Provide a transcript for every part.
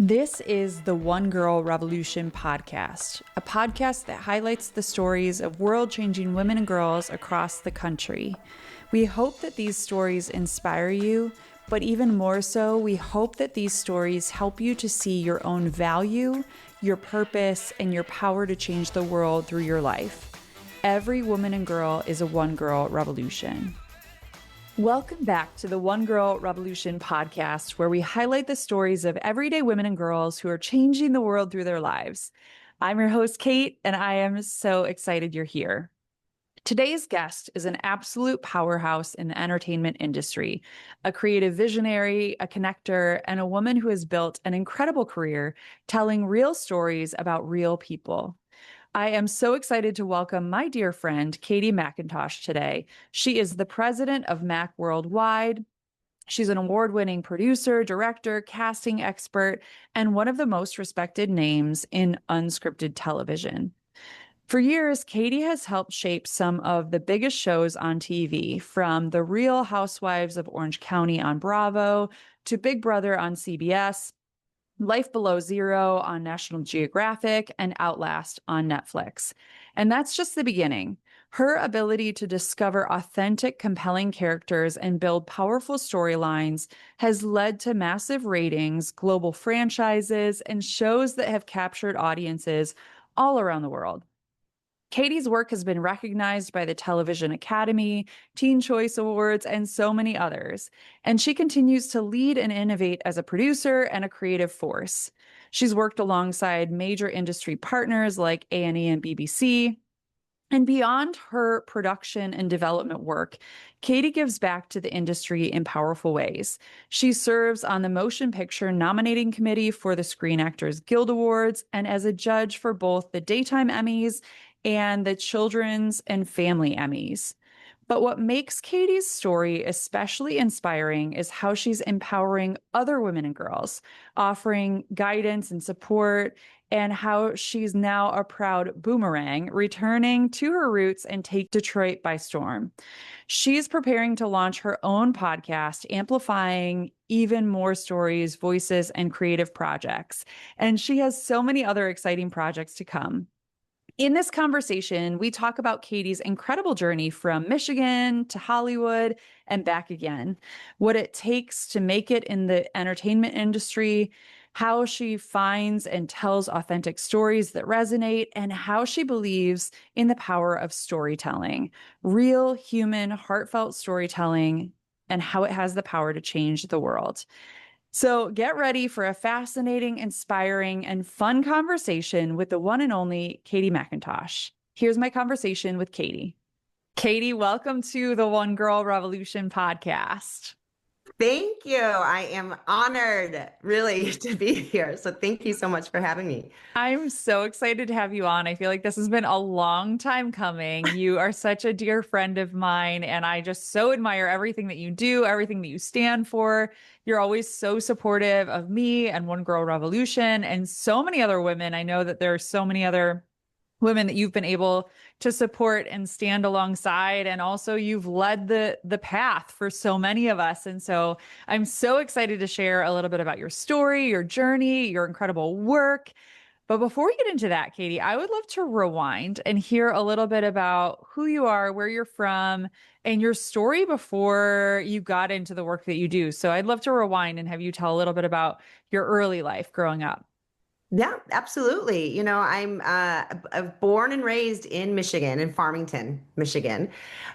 This is the One Girl Revolution podcast, a podcast that highlights the stories of world-changing women and girls across the country. We hope that these stories inspire you, but even more so, we hope that these stories help you to see your own value, your purpose, and your power to change the world through your life. Every woman and girl is a One Girl Revolution. Welcome back to the One Girl Revolution podcast, where we highlight the stories of everyday women and girls who are changing the world through their lives. I'm your host, Kate, and I am so excited you're here. Today's guest is an absolute powerhouse in the entertainment industry, a creative visionary, a connector, and a woman who has built an incredible career telling real stories about real people. I am so excited to welcome my dear friend, Katie MacIntosh, today. She is the president of Mac Worldwide. She's an award-winning producer, director, casting expert, and one of the most respected names in unscripted television. For years, Katie has helped shape some of the biggest shows on TV, from The Real Housewives of Orange County on Bravo to Big Brother on CBS, Life Below Zero on National Geographic, and Outlast on Netflix. And that's just the beginning. Her ability to discover authentic, compelling characters and build powerful storylines has led to massive ratings, global franchises, and shows that have captured audiences all around the world. Katie's work has been recognized by the Television Academy, Teen Choice Awards, and so many others. And she continues to lead and innovate as a producer and a creative force. She's worked alongside major industry partners like A&E and BBC. And beyond her production and development work, Katie gives back to the industry in powerful ways. She serves on the Motion Picture Nominating Committee for the Screen Actors Guild Awards and as a judge for both the Daytime Emmys and the Children's and Family Emmys. But what makes Katie's story especially inspiring is how she's empowering other women and girls, offering guidance and support, and how she's now a proud boomerang, returning to her roots and take Detroit by storm. She's preparing to launch her own podcast, amplifying even more stories, voices, and creative projects. And she has so many other exciting projects to come. In this conversation, we talk about Katie's incredible journey from Michigan to Hollywood and back again, what it takes to make it in the entertainment industry, how she finds and tells authentic stories that resonate, and how she believes in the power of storytelling, real, human, heartfelt storytelling, and how it has the power to change the world. So get ready for a fascinating, inspiring, and fun conversation with the one and only Katie MacIntosh. Here's my conversation with Katie. Katie, welcome to the One Girl Revolution podcast. Thank you. I am honored, really, to be here. So thank you so much for having me. I'm so excited to have you on. I feel like this has been a long time coming. You are such a dear friend of mine, and I just so admire everything that you do, everything that you stand for. You're always so supportive of me and One Girl Revolution and so many other women. I know that there are so many other women that you've been able to support and stand alongside. And also you've led the path for so many of us. And so I'm so excited to share a little bit about your story, your journey, your incredible work. But before we get into that, Katie, I would love to rewind and hear a little bit about who you are, where you're from, and your story before you got into the work that you do. So I'd love to rewind and have you tell a little bit about your early life growing up. Yeah, absolutely. I'm born and raised in Michigan, in Farmington, Michigan.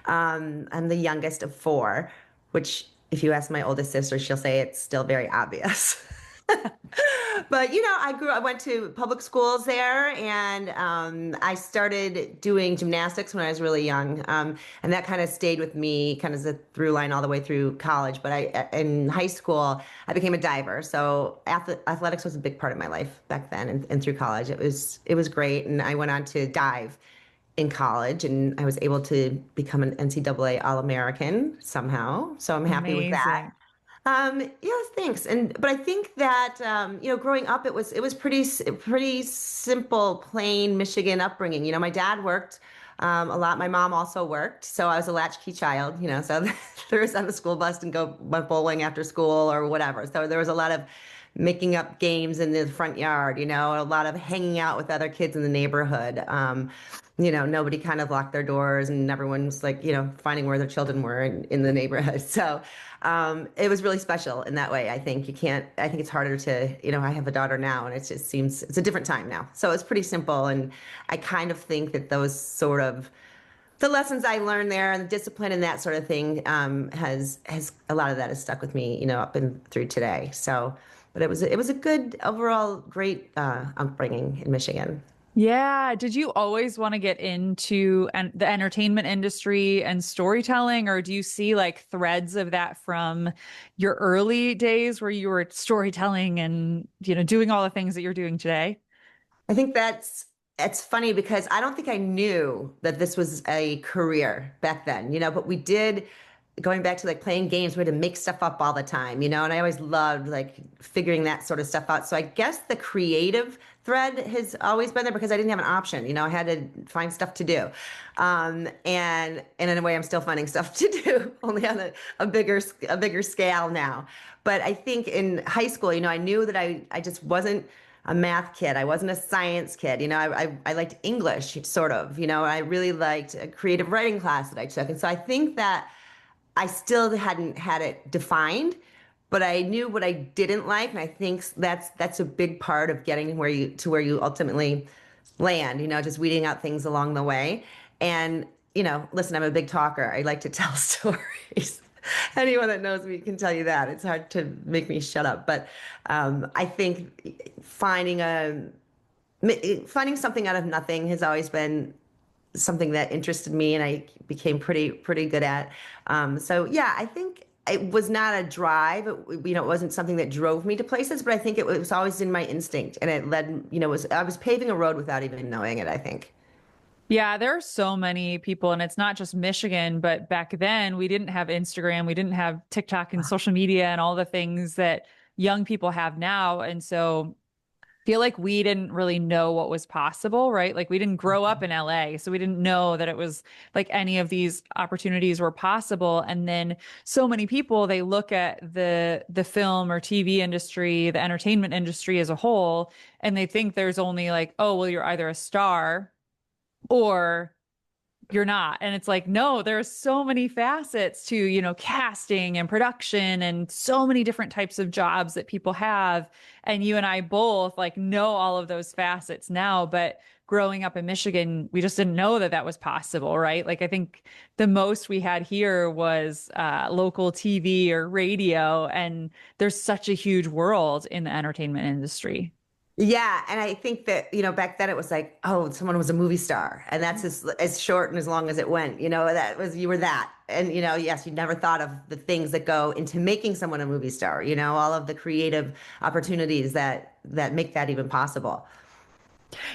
I'm the youngest of four, which if you ask my oldest sister, she'll say it's still very obvious. But, I went to public schools there, and I started doing gymnastics when I was really young. And that kind of stayed with me, kind of as a through line all the way through college. But in high school, I became a diver. So athletics was a big part of my life back then and through college. It was great. And I went on to dive in college, and I was able to become an NCAA All-American somehow. So I'm happy with that. Yes, thanks. But I think that growing up, it was pretty simple, plain Michigan upbringing. My dad worked a lot. My mom also worked, so I was a latchkey child. So threw us on the school bus and went bowling after school or whatever. So there was a lot of making up games in the front yard, a lot of hanging out with other kids in the neighborhood. Nobody kind of locked their doors and everyone's like, finding where their children were in the neighborhood. So it was really special in that way. I think I think it's harder to, I have a daughter now and it just seems it's a different time now. So it's pretty simple. And I kind of think that those sort of the lessons I learned there and the discipline and that sort of thing has a lot of that has stuck with me, up and through today. So, but it was a good overall great upbringing in Michigan. Yeah. Did you always want to get into the entertainment industry and storytelling, or do you see like threads of that from your early days where you were storytelling and, doing all the things that you're doing today? I think it's funny because I don't think I knew that this was a career back then, but we did going back to like playing games, we had to make stuff up all the time, and I always loved like figuring that sort of stuff out. So I guess the creative thread has always been there because I didn't have an option, I had to find stuff to do. And in a way I'm still finding stuff to do, only on a bigger scale now. But I think in high school, I knew that I just wasn't a math kid. I wasn't a science kid. I liked English sort of, I really liked a creative writing class that I took. And so I think that I still hadn't had it defined, but I knew what I didn't like. And I think that's a big part of getting where you ultimately land, just weeding out things along the way. And, listen, I'm a big talker. I like to tell stories. Anyone that knows me can tell you that. It's hard to make me shut up. But I think finding something out of nothing has always been something that interested me and I became pretty good at. So yeah, I think it was not a drive. It wasn't something that drove me to places, but I think it was always in my instinct and it led, I was paving a road without even knowing it, I think. Yeah, there are so many people, and it's not just Michigan, but back then we didn't have Instagram, we didn't have TikTok and social media and all the things that young people have now. And so I feel like we didn't really know what was possible, right? Like we didn't grow up in LA, so we didn't know that it was like any of these opportunities were possible. And then so many people, they look at the film or TV industry, the entertainment industry as a whole, and they think there's only like, oh, well, you're either a star or you're not. And it's like, no, there's so many facets to, casting and production and so many different types of jobs that people have. And you and I both like know all of those facets now, but growing up in Michigan, we just didn't know that that was possible, right? Like I think the most we had here was local TV or radio, and there's such a huge world in the entertainment industry. Yeah, and I think that, back then it was like, oh, someone was a movie star, and that's as short and as long as it went. You were that. And, yes, you never thought of the things that go into making someone a movie star, all of the creative opportunities that make that even possible.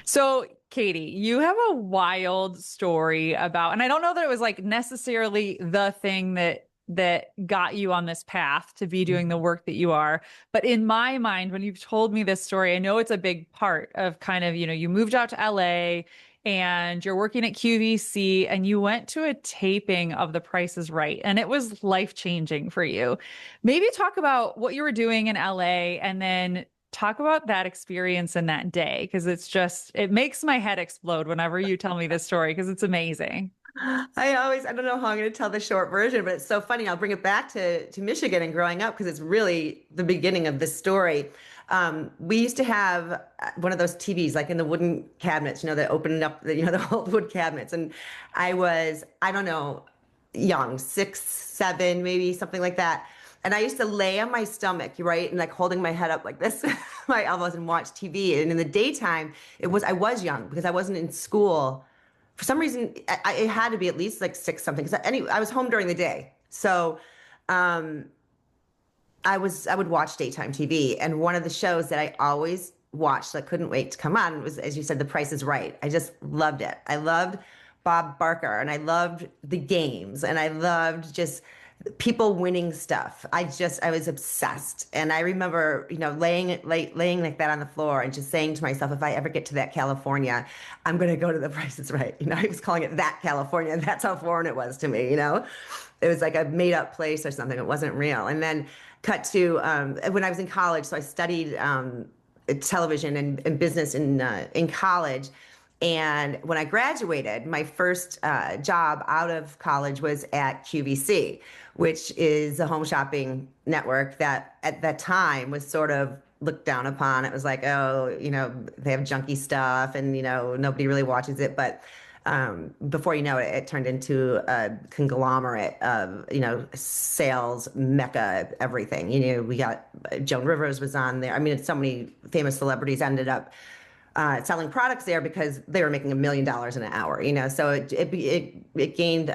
So, Katie, you have a wild story about, and I don't know that it was like necessarily the thing that got you on this path to be doing the work that you are. But in my mind, when you've told me this story, I know it's a big part of kind of, you moved out to LA and you're working at QVC and you went to a taping of The Price is Right, and it was life-changing for you. Maybe talk about what you were doing in LA and then talk about that experience in that day, because it makes my head explode whenever you tell me this story because it's amazing. I don't know how I'm going to tell the short version, but it's so funny. I'll bring it back to Michigan and growing up because it's really the beginning of this story. We used to have one of those TVs like in the wooden cabinets, that opened up, the old wood cabinets. And I don't know, young, 6, 7, maybe something like that. And I used to lay on my stomach, right, and like holding my head up like this, my elbows, and watch TV. And in the daytime, I was young because I wasn't in school. For some reason, it had to be at least like 6 something. Because anyway, I was home during the day, so I would watch daytime TV. And one of the shows that I always watched, that couldn't wait to come on, was, as you said, The Price is Right. I just loved it. I loved Bob Barker, and I loved the games, and I loved just people winning stuff. I was obsessed. And I remember, laying like that on the floor and just saying to myself, if I ever get to that California, I'm going to go to The Price is Right. I was calling it that California, and that's how foreign it was to me. It was like a made up place or something. It wasn't real. And then cut to when I was in college. So I studied television and business in college. And when I graduated, my first job out of college was at QVC, which is a home shopping network that at that time was sort of looked down upon. It was like, oh, they have junky stuff and, nobody really watches it. But before you know it, it turned into a conglomerate of, sales, mecca, everything. We got Joan Rivers was on there. I mean, so many famous celebrities ended up selling products there because they were making $1 million an hour, so it gained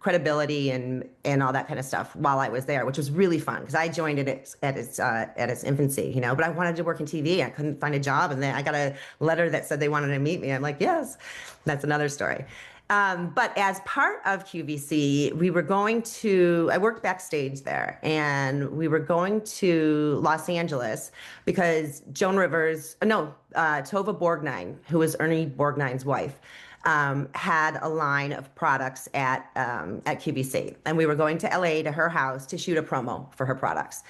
credibility and all that kind of stuff while I was there, which was really fun because I joined it at its infancy, but I wanted to work in TV. I couldn't find a job, and then I got a letter that said they wanted to meet me. I'm like, yes. That's another story. But as part of QVC, I worked backstage there, and we were going to Los Angeles because Tova Borgnine, who was Ernie Borgnine's wife, had a line of products at QVC. And we were going to LA to her house to shoot a promo for her products.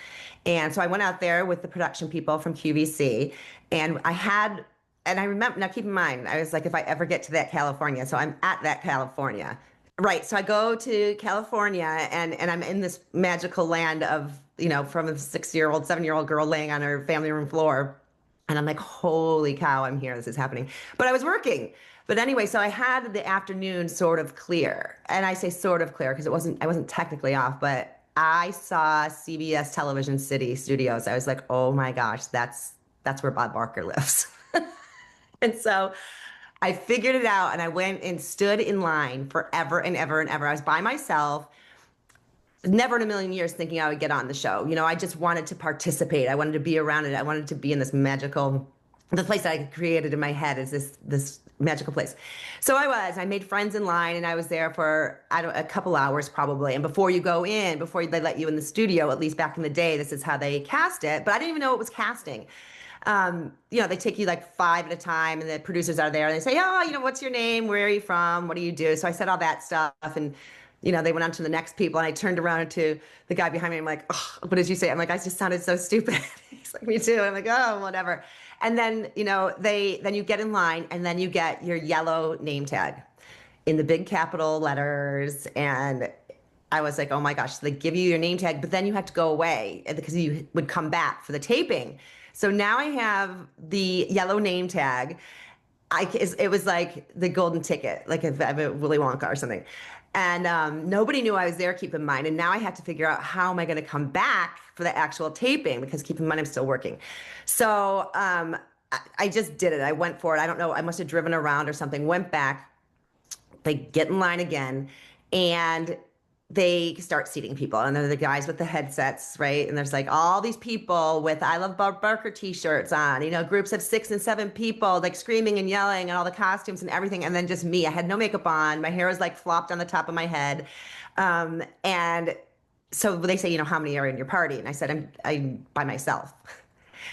And so I went out there with the production people from QVC, and I remember, now keep in mind, I was like, if I ever get to that California, so I'm at that California. Right. So I go to California and I'm in this magical land of, from a 6-year-old, 7-year-old girl laying on her family room floor. And I'm like, holy cow, I'm here. This is happening. But I was working. But anyway, so I had the afternoon sort of clear. And I say sort of clear because I wasn't technically off, but I saw CBS Television City Studios. I was like, oh my gosh, that's where Bob Barker lives. And so I figured it out, and I went and stood in line forever and ever and ever. I was by myself, never in a million years thinking I would get on the show. I just wanted to participate. I wanted to be around it. I wanted to be in this the place that I created in my head is this magical place. So I made friends in line, and I was there for, a couple hours probably. And before they let you in the studio, at least back in the day, this is how they cast it. But I didn't even know it was casting. They take you like 5 at a time, and the producers are there and they say, oh, what's your name? Where are you from? What do you do? So I said all that stuff, and, they went on to the next people, and I turned around to the guy behind me. I'm like, oh, what did you say? I'm like, I just sounded so stupid. He's like, me too. I'm like, oh, whatever. And then, then you get in line, and then you get your yellow name tag in the big capital letters. And I was like, oh my gosh, they give you your name tag, but then you have to go away because you would come back for the taping. So now I have the yellow name tag. It was like the golden ticket, like if I'm a Willy Wonka or something. And nobody knew I was there, keep in mind. And now I had to figure out how am I going to come back for the actual taping, because keep in mind, I'm still working. So I just did it. I went for it. I don't know. I must have driven around or something, went back. They get in line again, and they start seating people, and they're the guys with the headsets, right? And there's like all these people with I Love Bob Barker t-shirts on, groups of 6 and 7 people like screaming and yelling, and all the costumes and everything. And then just me, I had no makeup on. My hair was like flopped on the top of my head. And so they say, how many are in your party? And I said, I'm by myself.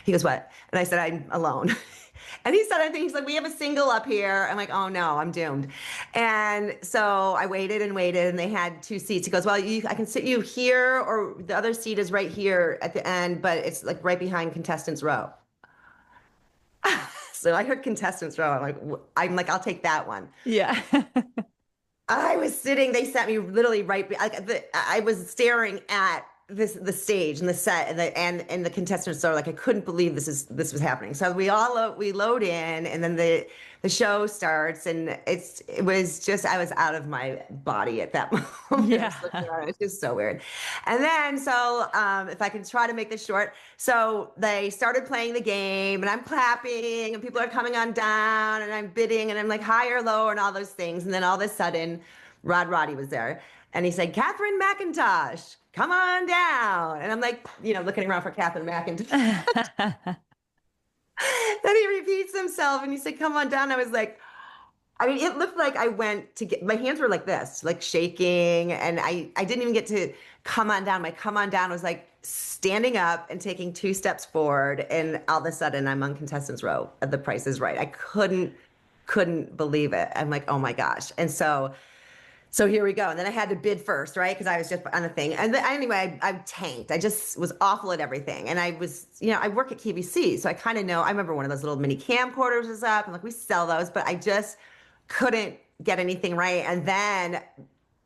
He goes, what? And I said, I'm alone. And he said, he's like, we have a single up here. I'm like, oh no, I'm doomed. And so I waited and waited, and they had 2 seats. He goes, well, I can sit you here, or the other seat is right here at the end, but it's like right behind contestants row. So I heard contestants row. I'm like, I'll take that one. Yeah. I was sitting, they sat me literally I was staring at the stage and the set and the contestants are like, I couldn't believe this was happening. So we load in, and then the show starts, and it was just, I was out of my body at that moment. Yeah. It was just so weird. And then so if I can try to make this short, so they started playing the game, and I'm clapping, and people are coming on down, and I'm bidding, and I'm like high or low and all those things. And then all of a sudden Roddy was there, and he said, Catherine MacIntosh, come on down. And I'm like, looking around for Catherine MacIntosh. Then he repeats himself, and he said, come on down. I was like, it looked like I went to my hands were like this, like shaking. And I didn't even get to come on down. My come on down was like standing up and taking 2 steps forward. And all of a sudden I'm on contestants row at The Price is Right. I couldn't believe it. I'm like, oh my gosh. And so So here we go. And then I had to bid first, right? Because I was just on the thing. And then, anyway, I tanked. I just was awful at everything. And I was, I work at QVC. So I kind of know, I remember one of those little mini camcorders was up. And like, we sell those, but I just couldn't get anything right. And then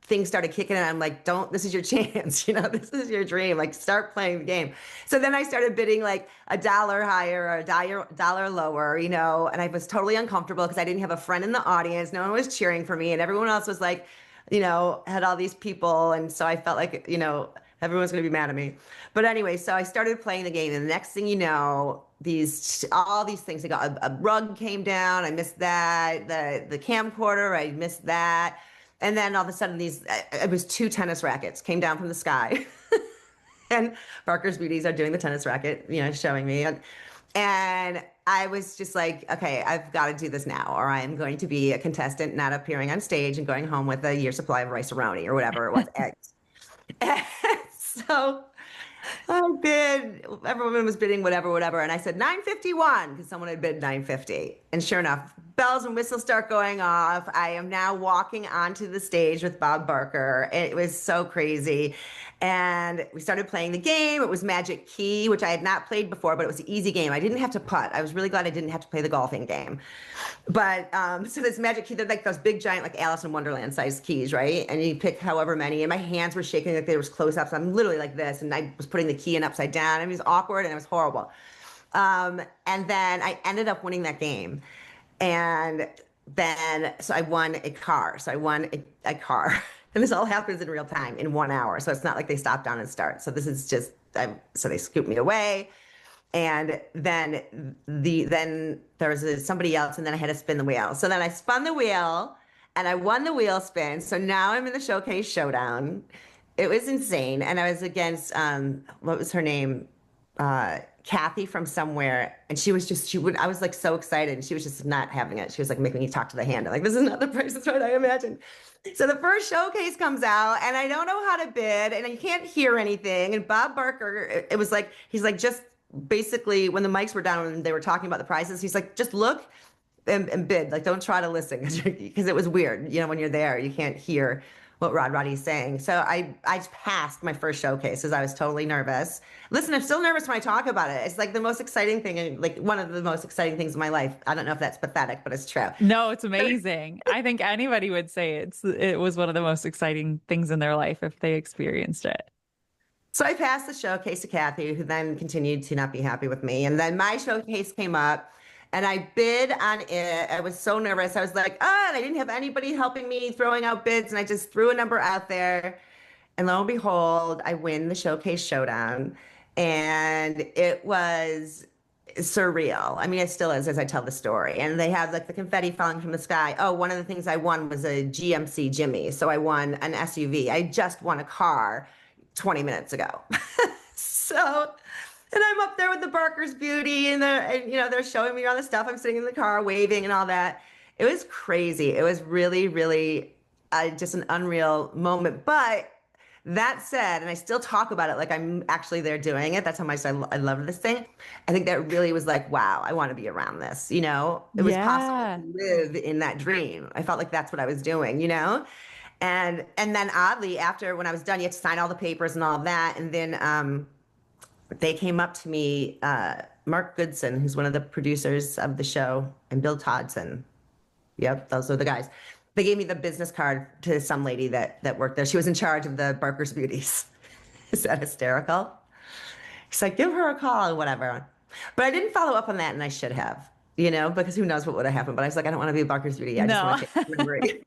things started kicking in. I'm like, this is your chance. This is your dream. Like, start playing the game. So then I started bidding like $1 higher or $1 lower, and I was totally uncomfortable because I didn't have a friend in the audience. No one was cheering for me. And everyone else was like, had all these people. And so I felt like, everyone's going to be mad at me. But anyway, so I started playing the game. And the next thing you know, all these things, I got a rug came down. I missed that. The camcorder, I missed that. And then all of a sudden it was 2 tennis rackets came down from the sky. And Barker's Beauties are doing the tennis racket, showing me. And I was just like, okay, I've got to do this now, or I am going to be a contestant not appearing on stage and going home with a year's supply of rice-a-roni or whatever it was, eggs. And so I bid, everyone was bidding whatever. And I said 951 because someone had bid 950. And sure enough, bells and whistles start going off. I am now walking onto the stage with Bob Barker. It was so crazy. And we started playing the game. It was Magic Key, which I had not played before, but it was an easy game. I didn't have to putt. I was really glad I didn't have to play the golfing game. But so this Magic Key, they're like those big, giant, like Alice in Wonderland sized keys, right? And you pick however many. And my hands were shaking like there was close-ups. I'm literally like this. And I was putting the key in upside down. It was awkward and it was horrible. And then I ended up winning that game. And then, so I won a car. So I won a car. And this all happens in real time in 1 hour. So it's not like they stop down and start. So this is just, so they scoop me away. And then there was somebody else, and then I had to spin the wheel. So then I spun the wheel and I won the wheel spin. So now I'm in the Showcase Showdown. It was insane. And I was against, what was her name? Kathy from somewhere. And I was like so excited. And she was just not having it. She was like making me talk to the hand. I'm like, this is not the Price is Right I imagined. So the first showcase comes out and I don't know how to bid and you can't hear anything. And Bob Barker, it was like, he's like, just basically when the mics were down and they were talking about the prices, he's like, just look and bid. Like, don't try to listen because it was weird. When you're there, you can't hear what Roddy's saying. So I passed my first showcase because I was totally nervous. Listen, I'm still nervous when I talk about it. It's like the most exciting thing, and like one of the most exciting things in my life. I don't know if that's pathetic, but it's true. No, it's amazing. I think anybody would say it was one of the most exciting things in their life if they experienced it. So I passed the showcase to Kathy, who then continued to not be happy with me. And then my showcase came up. And I bid on it. I was so nervous. I was like, and I didn't have anybody helping me throwing out bids. And I just threw a number out there. And lo and behold, I win the Showcase Showdown. And it was surreal. I mean, it still is as I tell the story. And they have like the confetti falling from the sky. Oh, one of the things I won was a GMC Jimmy. So I won an SUV. I just won a car 20 minutes ago. And I'm up there with the Barker's Beauty, and they're showing me all the stuff. I'm sitting in the car, waving and all that. It was crazy. It was really, really just an unreal moment. But that said, and I still talk about it like I'm actually there doing it. That's how much I love this thing. I think that really was like, wow, I want to be around this. It was possible to live in that dream. I felt like that's what I was doing. And then oddly, after when I was done, you had to sign all the papers and all of that, and then they came up to me, Mark Goodson, who's one of the producers of the show, and Bill Todson. Yep, those are the guys. They gave me the business card to some lady that worked there. She was in charge of the Barker's Beauties. Is that hysterical? He's like, give her a call or whatever. But I didn't follow up on that, and I should have, because who knows what would have happened. But I was like, I don't want to be a Barker's Beauty. I just want to change memory.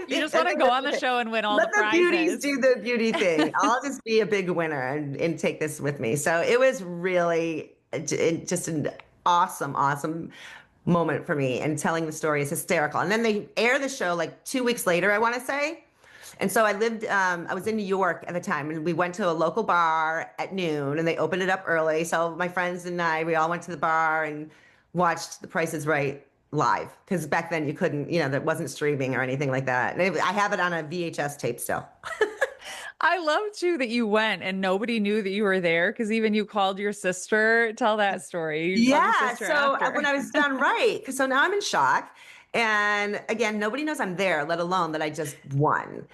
You just want to go on the show and win all the prizes. Let the beauties do the beauty thing. I'll just be a big winner and take this with me. So it was really just an awesome moment for me. And telling the story is hysterical. And then they air the show like 2 weeks later, I want to say. And so I was in New York at the time, and we went to a local bar at noon, and they opened it up early. So my friends and we all went to the bar and watched The Price is Right live, because back then you couldn't, that wasn't streaming or anything like that. And I have it on a VHS tape still. I love too that you went and nobody knew that you were there, because even you called your sister. Tell that story. Yeah. So when I was done, right. So now I'm in shock. And again, nobody knows I'm there, let alone that I just won.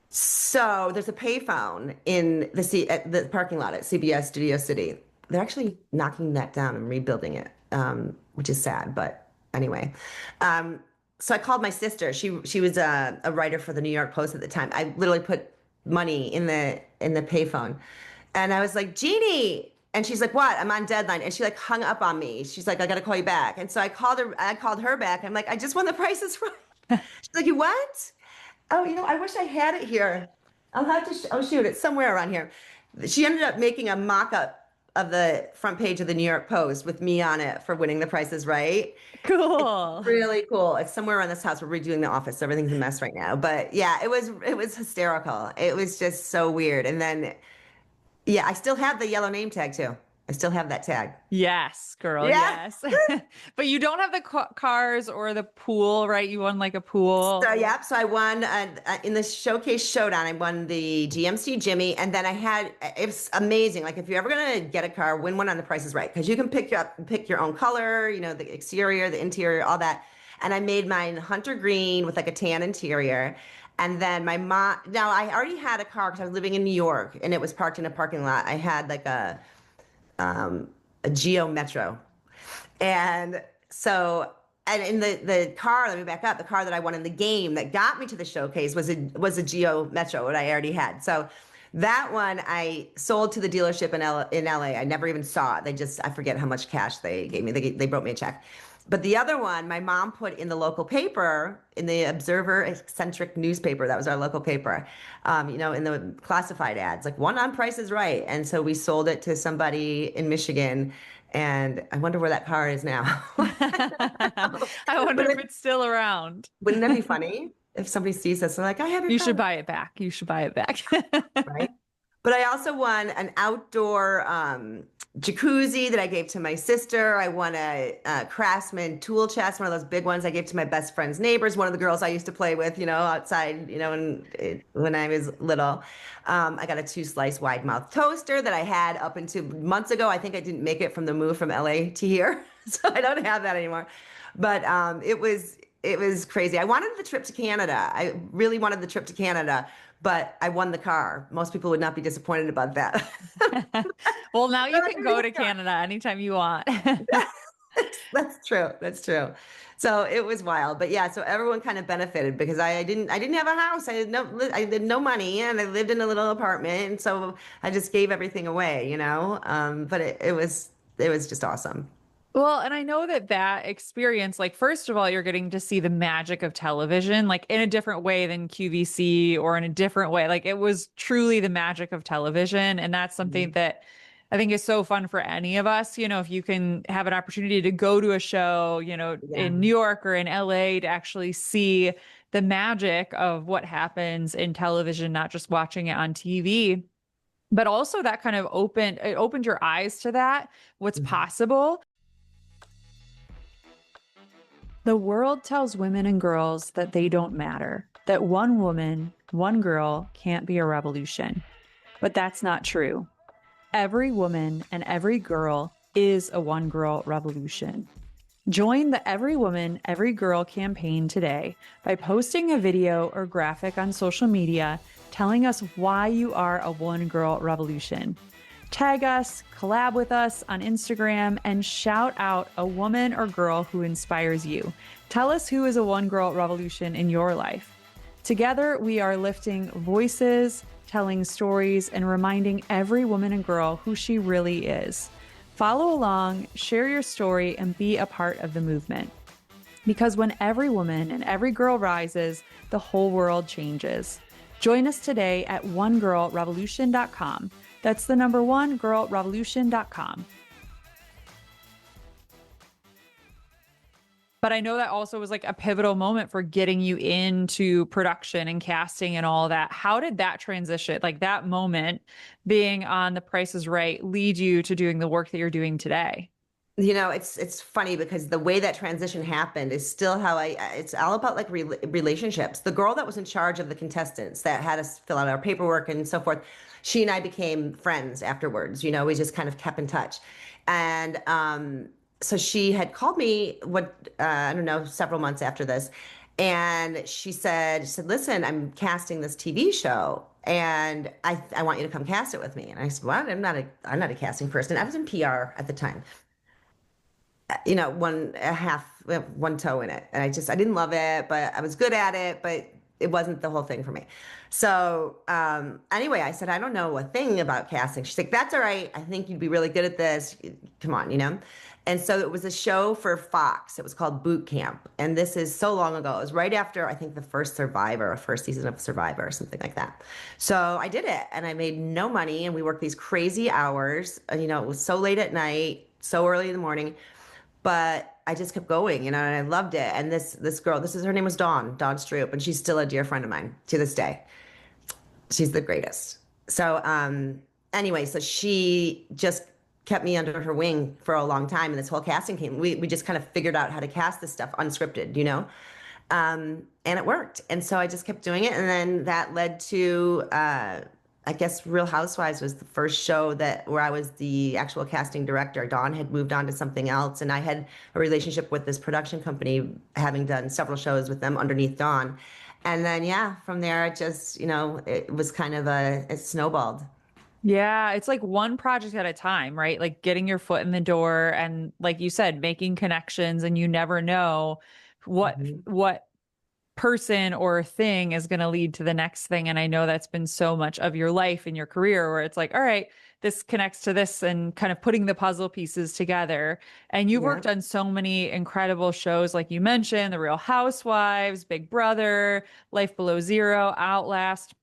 So there's a payphone in at the parking lot at CBS Studio City. They're actually knocking that down and rebuilding it, which is sad. But anyway, um, so I called my sister. She was a writer for the New York Post at the time. I literally put money in the payphone, and I was like, Jeannie. And she's like, what? I'm on deadline. And she like hung up on me. She's like, I got to call you back. And so I called her back. I'm like, I just won the Price is Right. She's like, you what? Oh, I wish I had it here. I'll have to, oh shoot, it's somewhere around here. She ended up making a mock-up of the front page of the New York Post with me on it for winning the Price is Right. Cool. Really cool. It's somewhere around this house. We're redoing the office, so everything's a mess right now. But yeah, it was hysterical. It was just so weird. And then yeah, I still have the yellow name tag too. I still have that tag. Yes, girl. Yeah. Yes. But you don't have the cars or the pool, right? You won like a pool. So yep. So I won in the Showcase Showdown. I won the GMC Jimmy, and then it was amazing. Like if you're ever gonna get a car, win one on The Price is Right, because you can pick your own color. The exterior, the interior, all that. And I made mine hunter green with like a tan interior. And then my mom. Now I already had a car because I was living in New York, and it was parked in a parking lot. I had like a Geo Metro. And so, and in the car, let me back up, the car that I won in the game that got me to the showcase was a Geo Metro, what I already had. So that one I sold to the dealership in LA. I never even saw it. I forget how much cash they gave me. They wrote me a check. But the other one, my mom put in the local paper, in the Observer Eccentric newspaper. That was our local paper. In the classified ads, like one on Price is Right. And so we sold it to somebody in Michigan. And I wonder where that car is now. I wonder if it's still around. Wouldn't that be funny if somebody sees us and like, I have your You car. should buy it back. You should buy it back. Right. But I also won an outdoor jacuzzi that I gave to my sister. I won a Craftsman tool chest, one of those big ones I gave to my best friend's neighbors, one of the girls I used to play with, outside, when I was little. I got a 2-slice wide mouth toaster that I had up until months ago. I think I didn't make it from the move from LA to here, so I don't have that anymore. But it was crazy. I wanted the trip to Canada. I really wanted the trip to Canada. But I won the car. Most people would not be disappointed about that. Well, now you can go to Canada anytime you want. That's true. That's true. So it was wild. But yeah, so everyone kind of benefited because I didn't have a house. I had no money, and I lived in a little apartment. And so I just gave everything away, But it was just awesome. Well, and I know that experience, like, first of all, you're getting to see the magic of television, like in a different way than QVC, or in a different way. Like it was truly the magic of television. And that's something that I think is so fun for any of us, if you can have an opportunity to go to a show, in New York or in LA, to actually see the magic of what happens in television, not just watching it on TV. But also that kind of opened your eyes to what's possible. The world tells women and girls that they don't matter, that one woman, one girl can't be a revolution. But that's not true. Every woman and every girl is a one-girl revolution. Join the Every Woman, Every Girl campaign today by posting a video or graphic on social media telling us why you are a one-girl revolution. Tag us, collab with us on Instagram, and shout out a woman or girl who inspires you. Tell us who is a one-girl revolution in your life. Together, we are lifting voices, telling stories, and reminding every woman and girl who she really is. Follow along, share your story, and be a part of the movement. Because when every woman and every girl rises, the whole world changes. Join us today at onegirlrevolution.com. That's the number one, girlrevolution.com. But I know that also was like a pivotal moment for getting you into production and casting and all that. How did that transition, like that moment being on The Price is Right, lead you to doing the work that you're doing today? It's funny because the way that transition happened is still how it's all about like relationships. The girl that was in charge of the contestants that had us fill out our paperwork and so forth, she and I became friends afterwards. We just kind of kept in touch. And so she had called me I don't know, several months after this, and she said, listen, I'm casting this TV show, and I want you to come cast it with me. And I said, what? I'm not a casting person. I was in PR at the time, one toe in it. And I didn't love it, but I was good at it, but it wasn't the whole thing for me. So, anyway, I said, I don't know a thing about casting. She's like, that's all right. I think you'd be really good at this. Come on. And so it was a show for Fox. It was called Boot Camp. And this is so long ago. It was right after, I think, the first season of Survivor, or something like that. So I did it and I made no money. And we worked these crazy hours. It was so late at night, so early in the morning, but I just kept going, and I loved it. And this girl, her name was Dawn Stroop, and she's still a dear friend of mine to this day. She's the greatest. So anyway, so she just kept me under her wing for a long time, and this whole casting came. We just kind of figured out how to cast this stuff unscripted. And it worked. And so I just kept doing it, and then that led to I guess Real Housewives was the first show where I was the actual casting director. Dawn had moved on to something else, and I had a relationship with this production company, having done several shows with them underneath Dawn. And then, yeah, from there, it was kind of it snowballed. Yeah, it's like one project at a time, right? Like getting your foot in the door and like you said, making connections, and you never know what person or thing is going to lead to the next thing. And I know that's been so much of your life and your career where it's like, all right, this connects to this, and kind of putting the puzzle pieces together. And you've Yeah. worked on so many incredible shows, like you mentioned, The Real Housewives, Big Brother, Life Below Zero, Outlast.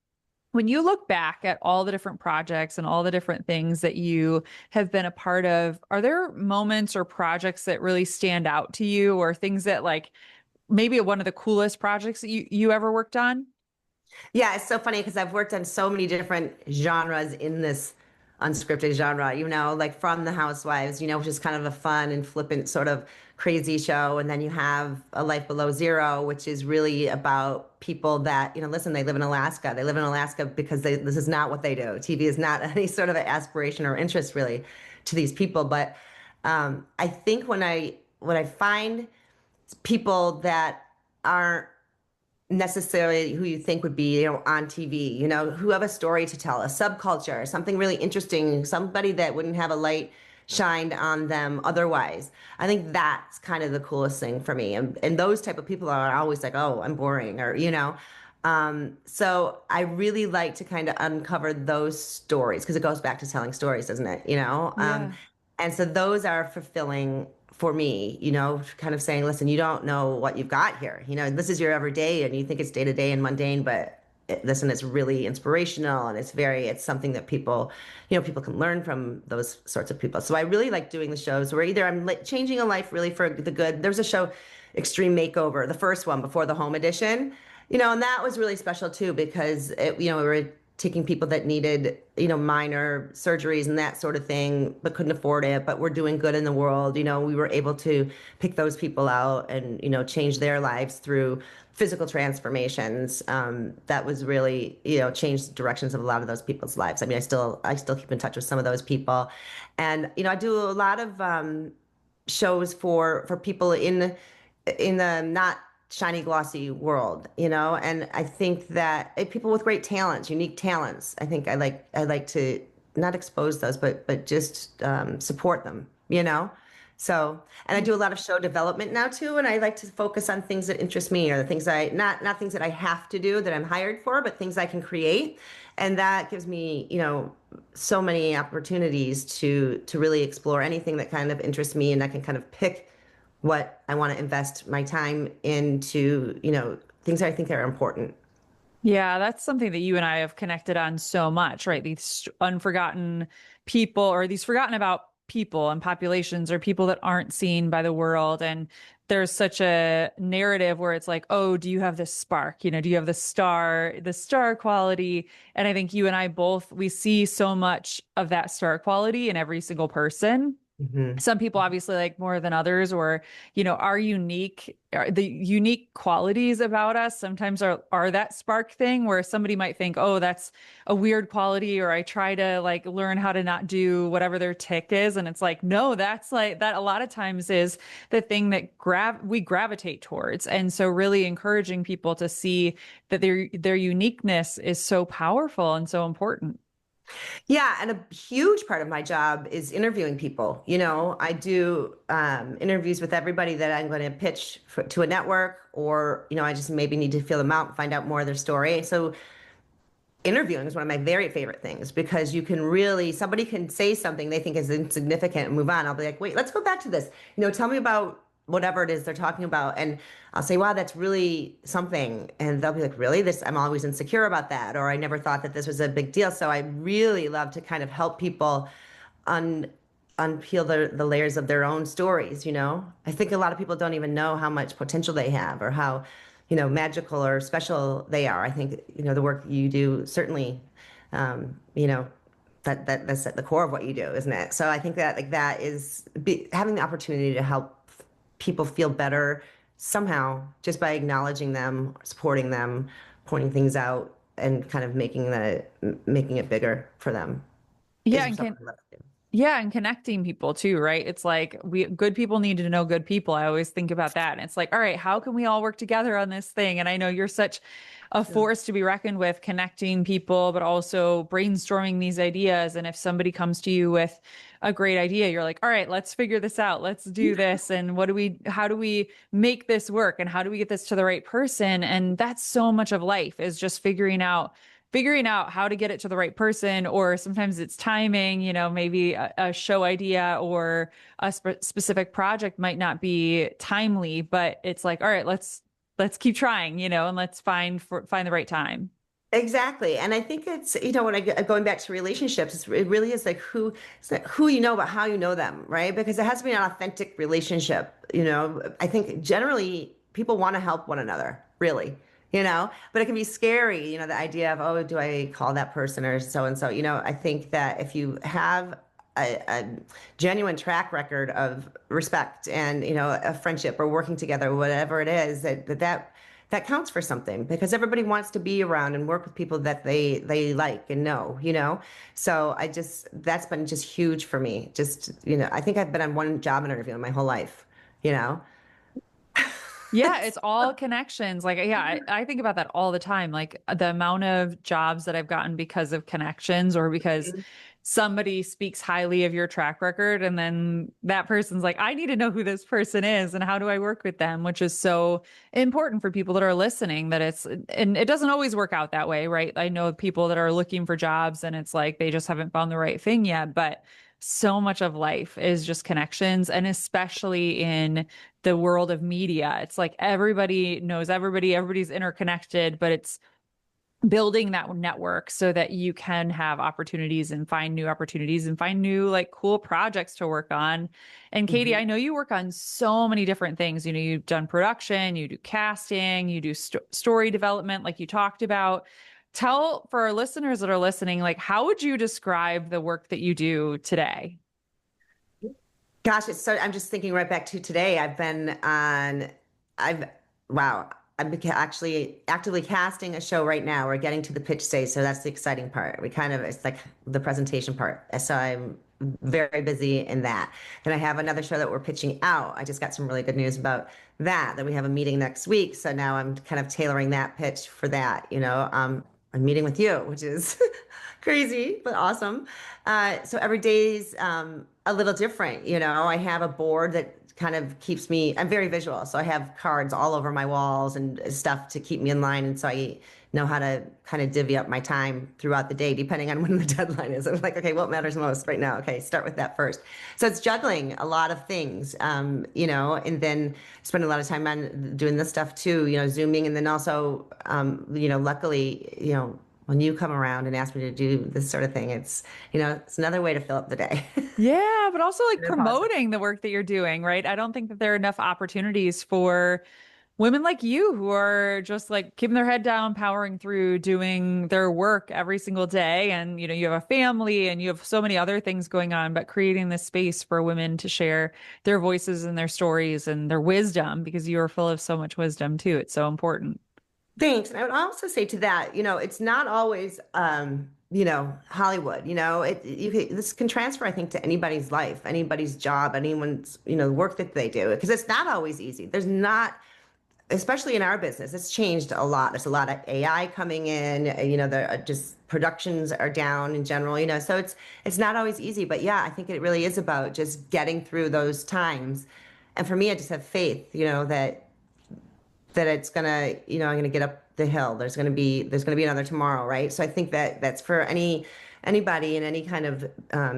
When you look back at all the different projects and all the different things that you have been a part of, are there moments or projects that really stand out to you, or things that like maybe one of the coolest projects that you ever worked on? Yeah, it's so funny because I've worked on so many different genres in this unscripted genre, like from The Housewives, which is kind of a fun and flippant sort of crazy show. And then you have A Life Below Zero, which is really about people that, listen, they live in Alaska. They live in Alaska because this is not what they do. TV is not any sort of aspiration or interest really to these people. But I think when I find people that aren't necessarily who you think would be, on TV, who have a story to tell, a subculture, something really interesting, somebody that wouldn't have a light shined on them otherwise. I think that's kind of the coolest thing for me. And those type of people are always like, oh, I'm boring, or. So I really like to kind of uncover those stories because it goes back to telling stories, doesn't it? Yeah. And so those are fulfilling for me, kind of saying, listen, you don't know what you've got here. This is your everyday and you think it's day to day and mundane, but listen, it's really inspirational and it's something that people can learn from those sorts of people. So I really like doing the shows where either I'm changing a life really for the good. There's a show, Extreme Makeover, the first one before the home edition, and that was really special too because we were taking people that needed, minor surgeries and that sort of thing, but couldn't afford it, but were doing good in the world. We were able to pick those people out and, change their lives through physical transformations. That was really, changed the directions of a lot of those people's lives. I mean, I still keep in touch with some of those people. And, I do a lot of shows for people in the not shiny glossy world, and I think that people with great talents, unique talents, I think I like to not expose those but just support them. So, and I do a lot of show development now too, and I like to focus on things that interest me, or the things not things that I have to do that I'm hired for, but things I can create. And that gives me, so many opportunities to really explore anything that kind of interests me, and I can kind of pick what I want to invest my time into, things that I think are important. Yeah, that's something that you and I have connected on so much, right? These unforgotten people, or these forgotten about people and populations, or people that aren't seen by the world. And there's such a narrative where it's like, oh, do you have this spark? Do you have the star quality? And I think you and I both, we see so much of that star quality in every single person. Mhm. Some people obviously like more than others, or the unique qualities about us sometimes are that spark thing where somebody might think, oh, that's a weird quality, or I try to like learn how to not do whatever their tick is, and it's like, no, that's like that a lot of times is the thing that we gravitate towards. And so really encouraging people to see that their uniqueness is so powerful and so important. Yeah, and a huge part of my job is interviewing people. I do interviews with everybody that I'm going to pitch to a network, or I just maybe need to feel them out and find out more of their story. So interviewing is one of my very favorite things because you can really, somebody can say something they think is insignificant and move on. I'll be like, wait, let's go back to this. Tell me about whatever it is they're talking about. And I'll say, wow, that's really something. And they'll be like, really? I'm always insecure about that. Or I never thought that this was a big deal. So I really love to kind of help people un unpeel the layers of their own stories. I think a lot of people don't even know how much potential they have or how, magical or special they are. I think, the work you do certainly, um, you know, that's at the core of what you do, isn't it? So I think that like that is having the opportunity to help people feel better somehow just by acknowledging them, supporting them, pointing things out, and kind of making it bigger for them is Yeah, something I love to do. yeah, and connecting people too, right? It's like good people need to know good people. I always think about that. And it's like, all right, how can we all work together on this thing? And I know you're such a force to be reckoned with, connecting people, but also brainstorming these ideas. And if somebody comes to you with a great idea, you're like, all right, let's figure this out. Let's do this. And how do we make this work? And how do we get this to the right person? And that's so much of life, is just figuring out how to get it to the right person, or sometimes it's timing, maybe a show idea or a specific project might not be timely, but it's like, all right, let's keep trying, and let's find the right time. Exactly. And I think it's, when going back to relationships, it really is like it's like who you know, but how you know them, right? Because it has to be an authentic relationship. I think generally people want to help one another, really, but it can be scary, the idea of, oh, do I call that person or so and so? I think that if you have a genuine track record of respect and, a friendship or working together, whatever it is, that counts for something because everybody wants to be around and work with people that they like and know. So that's been just huge for me. Just, I think I've been on one job interview in my whole life, you know. Yeah, it's all connections. Like, yeah, I think about that all the time. Like the amount of jobs that I've gotten because of connections, or because somebody speaks highly of your track record. And then that person's like, I need to know who this person is and how do I work with them, which is so important for people that are listening, and it doesn't always work out that way, right? I know people that are looking for jobs and it's like they just haven't found the right thing yet. But so much of life is just connections. And especially in the world of media, it's like everybody knows everybody, everybody's interconnected, but it's building that network so that you can have opportunities and find new like cool projects to work on. And Katie, Mhm. I know you work on so many different things. You've done production, you do casting, you do story development, like you talked about. Tell for our listeners that are listening, like, how would you describe the work that you do today? Gosh, I'm just thinking right back to today. I've, wow, actually actively casting a show right now. We're getting to the pitch stage, so that's the exciting part. It's like the presentation part. So I'm very busy in that. Then I have another show that we're pitching out. I just got some really good news about that we have a meeting next week. So now I'm kind of tailoring that pitch for that, I'm meeting with you, which is crazy, but awesome. So every day's a little different. I have a board that kind of keeps me, I'm very visual. So I have cards all over my walls and stuff to keep me in line. And so I know how to kind of divvy up my time throughout the day, depending on when the deadline is. I'm like, okay, what matters most right now? Okay, start with that first. So it's juggling a lot of things, and then spending a lot of time on doing this stuff too, Zooming. And then also, luckily, when you come around and ask me to do this sort of thing, it's another way to fill up the day. Yeah, but also like And then pause. promoting the work that you're doing, right? I don't think that there are enough opportunities for women like you who are just like keeping their head down, powering through, doing their work every single day. And, you have a family and you have so many other things going on, but creating this space for women to share their voices and their stories and their wisdom because you are full of so much wisdom too. It's so important. Thanks. And I would also say to that, it's not always, Hollywood, this can transfer, I think, to anybody's life, anybody's job, anyone's, work that they do, because it's not always easy. There's not, especially in our business, it's changed a lot. There's a lot of AI coming in, the just productions are down in general, so it's not always easy, but yeah, I think it really is about just getting through those times. And for me, I just have faith, that it's gonna, I'm gonna get up the hill. There's gonna be another tomorrow, right? So I think that that's for anybody in any kind of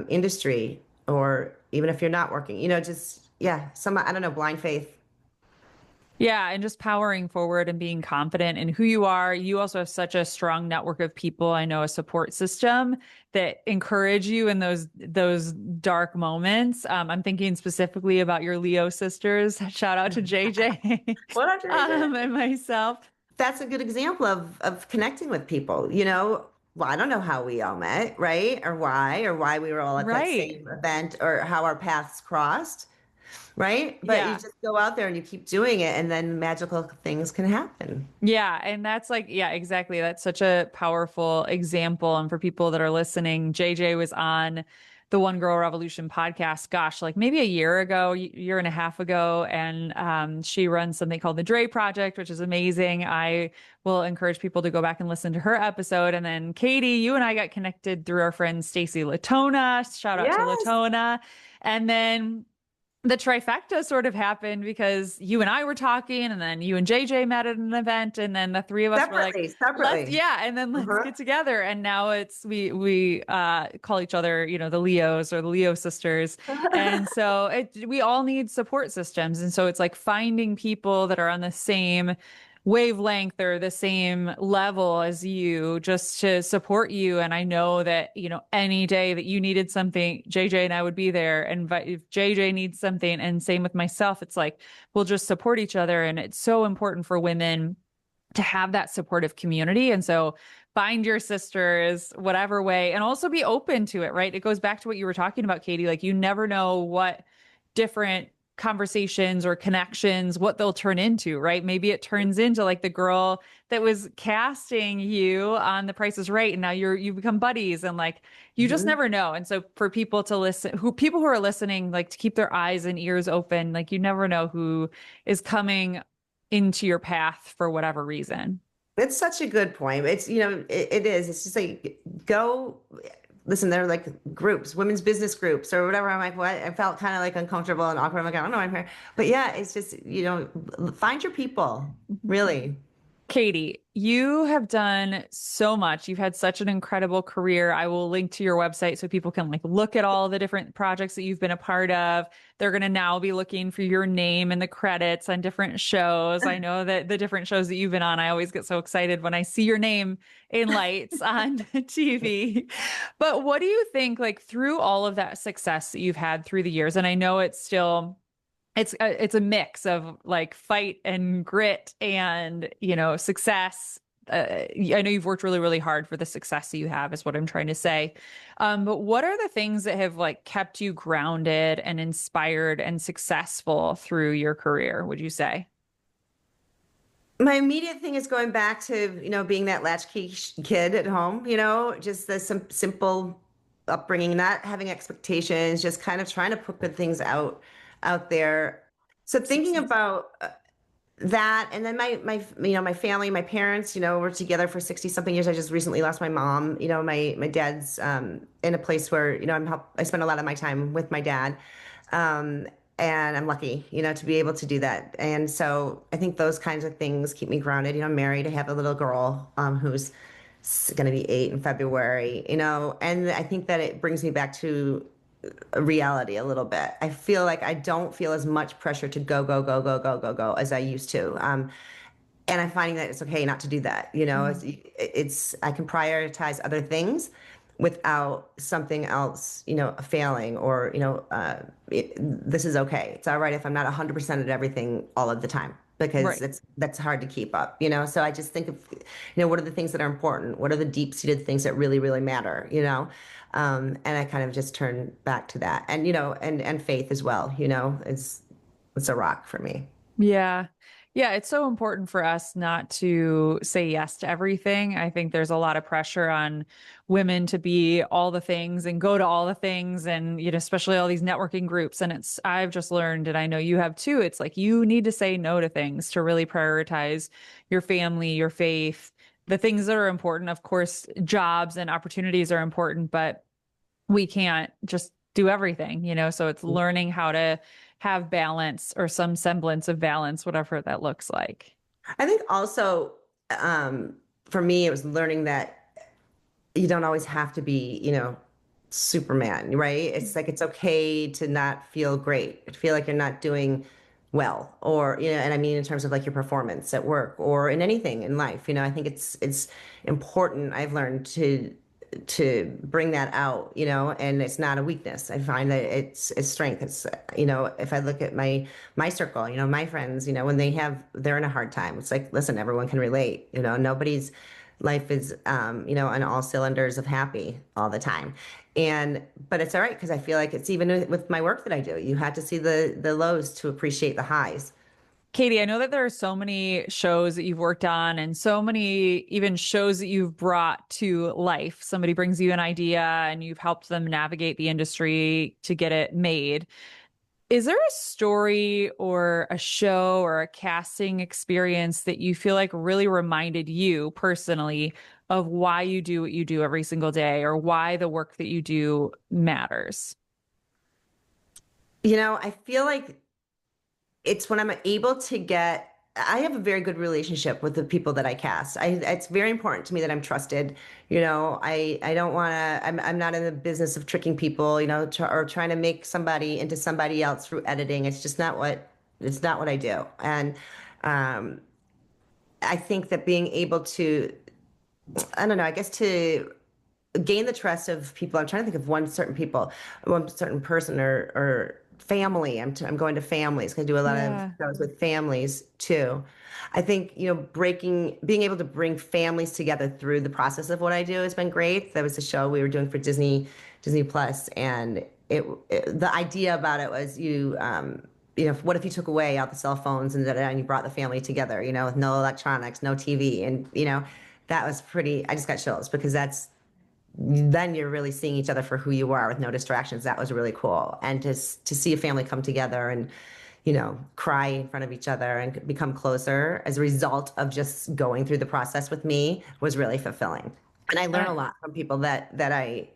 industry, or even if you're not working, just yeah, some I don't know, blind faith. Yeah, and just powering forward and being confident in who you are. You also have such a strong network of people. I know a support system that encourage you in those dark moments. I'm thinking specifically about your Leo sisters. Shout out to JJ What a treasure. and myself. That's a good example of connecting with people. Well, I don't know how we all met, right? Or why we were all at that Right. same event, or how our paths crossed, right? But you Yeah. just go out there and you keep doing it, and then magical things can happen. Yeah, and that's like, yeah, exactly. That's such a powerful example. And for people that are listening, JJ was on the One Girl Revolution podcast, gosh, like maybe a year ago, year and a half ago. And she runs something called the Dre Project, which is amazing. I will encourage people to go back and listen to her episode. And then Katie, you and I got connected through our friend Stacy Latona. Shout out to Yes, Latona. And then the trifecta sort of happened because you and I were talking, and then you and JJ met at an event, and then the three of us were like, let's, separately. yeah, and then let's Uh-huh. get together. And now it's we call each other, the Leos or the Leo sisters. And so we all need support systems. And so it's like finding people that are on the same wavelength or the same level as you just to support you. And I know that, any day that you needed something, JJ and I would be there. And if JJ needs something, and same with myself, it's like we'll just support each other. And it's so important for women to have that supportive community. And so find your sisters, whatever way, and also be open to it, right? It goes back to what you were talking about, Katie. Like, you never know what different conversations or connections, what they'll turn into, right? Maybe it turns into like the girl that was casting you on The Price is Right, and now you become buddies, and like you just Mhm. never know. And so for people to listen, people who are listening, like to keep their eyes and ears open, like you never know who is coming into your path for whatever reason. It's such a good point. It is. It's just like go listen. They're like groups, women's business groups, or whatever. I'm like, what? I felt kind of like uncomfortable and awkward. I'm like, I don't know. I'm here, but yeah, it's just find your people. Really. Katie, you have done so much. You've had such an incredible career. I will link to your website so people can like look at all the different projects that you've been a part of. They're going to now be looking for your name in the credits on different shows. I know that the different shows that you've been on, I always get so excited when I see your name in lights on TV. But what do you think, like through all of that success that you've had through the years? And I know it's a mix of like fight and grit and, success. I know you've worked really, really hard for the success that you have, is what I'm trying to say. But what are the things that have like kept you grounded and inspired and successful through your career, would you say? My immediate thing is going back to, being that latchkey kid at home, just the simple upbringing, not having expectations, just kind of trying to put good things out there. So thinking about that, and then my family, my parents, were together for 60 something years. I just recently lost my mom. My dad's in a place where, I spend a lot of my time with my dad. Um, and I'm lucky, to be able to do that. And so I think those kinds of things keep me grounded. I'm married. I have a little girl who's going to be 8 in February, and I think that it brings me back to reality a little bit. I feel like I don't feel as much pressure to go, go, go, go, go, go, go as I used to. And I'm finding that it's okay not to do that. It's I can prioritize other things without something else, failing, or, this is okay. It's all right if I'm not 100% at everything all of the time. because Right. that's hard to keep up, you know? So I just think of, what are the things that are important? What are the deep-seated things that really, really matter, you know? And I kind of just turn back to that. And, and faith as well, it's a rock for me. Yeah. Yeah, it's so important for us not to say yes to everything. I think there's a lot of pressure on women to be all the things and go to all the things and, especially all these networking groups. And I've just learned, and I know you have too, it's like you need to say no to things to really prioritize your family, your faith, the things that are important. Of course, jobs and opportunities are important, but we can't just do everything, so it's learning how to have balance or some semblance of balance, whatever that looks like. I think also, um, for me, it was learning that you don't always have to be, Superman, right? It's like it's okay to not feel great, to feel like you're not doing well, or and I mean in terms of like your performance at work or in anything in life. I think it's important. I've learned to bring that out, and it's not a weakness. I find that it's strength. It's if I look at my circle, my friends, when they're in a hard time, it's like, listen, everyone can relate. Nobody's life is on all cylinders of happy all the time. But it's all right because I feel like it's even with my work that I do. You have to see the lows to appreciate the highs. Katie, I know that there are so many shows that you've worked on and so many even shows that you've brought to life. Somebody brings you an idea and you've helped them navigate the industry to get it made. Is there a story or a show or a casting experience that you feel like really reminded you personally of why you do what you do every single day or why the work that you do matters? I feel like it's when I'm able to I have a very good relationship with the people that I cast. It's very important to me that I'm trusted. I don't want to, I'm not in the business of tricking people, or trying to make somebody into somebody else through editing. It's not what I do. And, um, I think that being able to, I don't know, I guess to gain the trust of people. I'm trying to think of one certain person or family. I'm going to families. I do a lot of Yeah. shows with families too. I think, being able to bring families together through the process of what I do has been great. That was a show we were doing for Disney Plus, and the idea about it was what if you took away all the cell phones and you brought the family together, with no electronics, no TV, and that was pretty. I just got chills because then you're really seeing each other for who you are with no distractions. That was really cool. And to see a family come together and, cry in front of each other and become closer as a result of just going through the process with me was really fulfilling. And I learn a lot from people that I,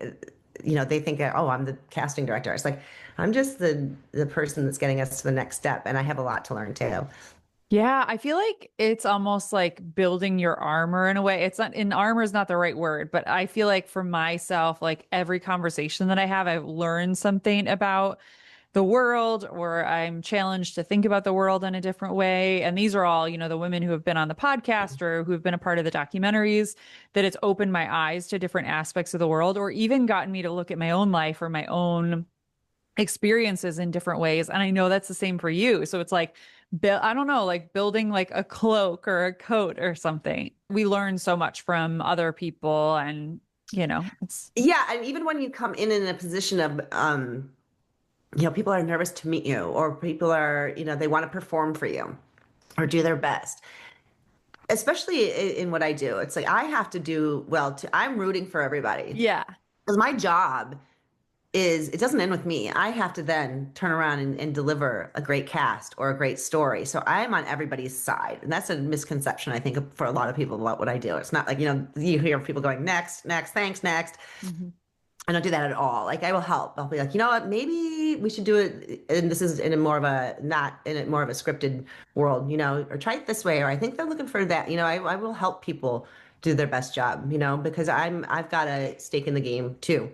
they think, oh, I'm the casting director. It's like, I'm just the person that's getting us to the next step. And I have a lot to learn too. Yeah, I feel like it's almost like building your armor in a way. It's not in armor is not the right word, but I feel like for myself, like every conversation that I have, I've learned something about the world or I'm challenged to think about the world in a different way. And these are all, the women who have been on the podcast or who have been a part of the documentaries that it's opened my eyes to different aspects of the world or even gotten me to look at my own life or my own experiences in different ways. And I know that's the same for you. So it's like, I don't know, like building like a cloak or a coat or something. We learn so much from other people and, it's, Yeah. And even when you come in a position of, people are nervous to meet you, or people are, they want to perform for you or do their best. Especially in what I do, it's like I have to do well. I'm rooting for everybody yeah. because my job it doesn't end with me. I have to then turn around and deliver a great cast or a great story. So I'm on everybody's side, and that's a misconception I think for a lot of people about what I do. It's not like you hear people going next, next, thanks, next. Mhm. I don't do that at all. Like I will help. I'll be like, you know what? Maybe we should do it. And this is in a more of a not in a more of a scripted world, or try it this way. Or I think they're looking for that. I will help people do their best job, because I've got a stake in the game too.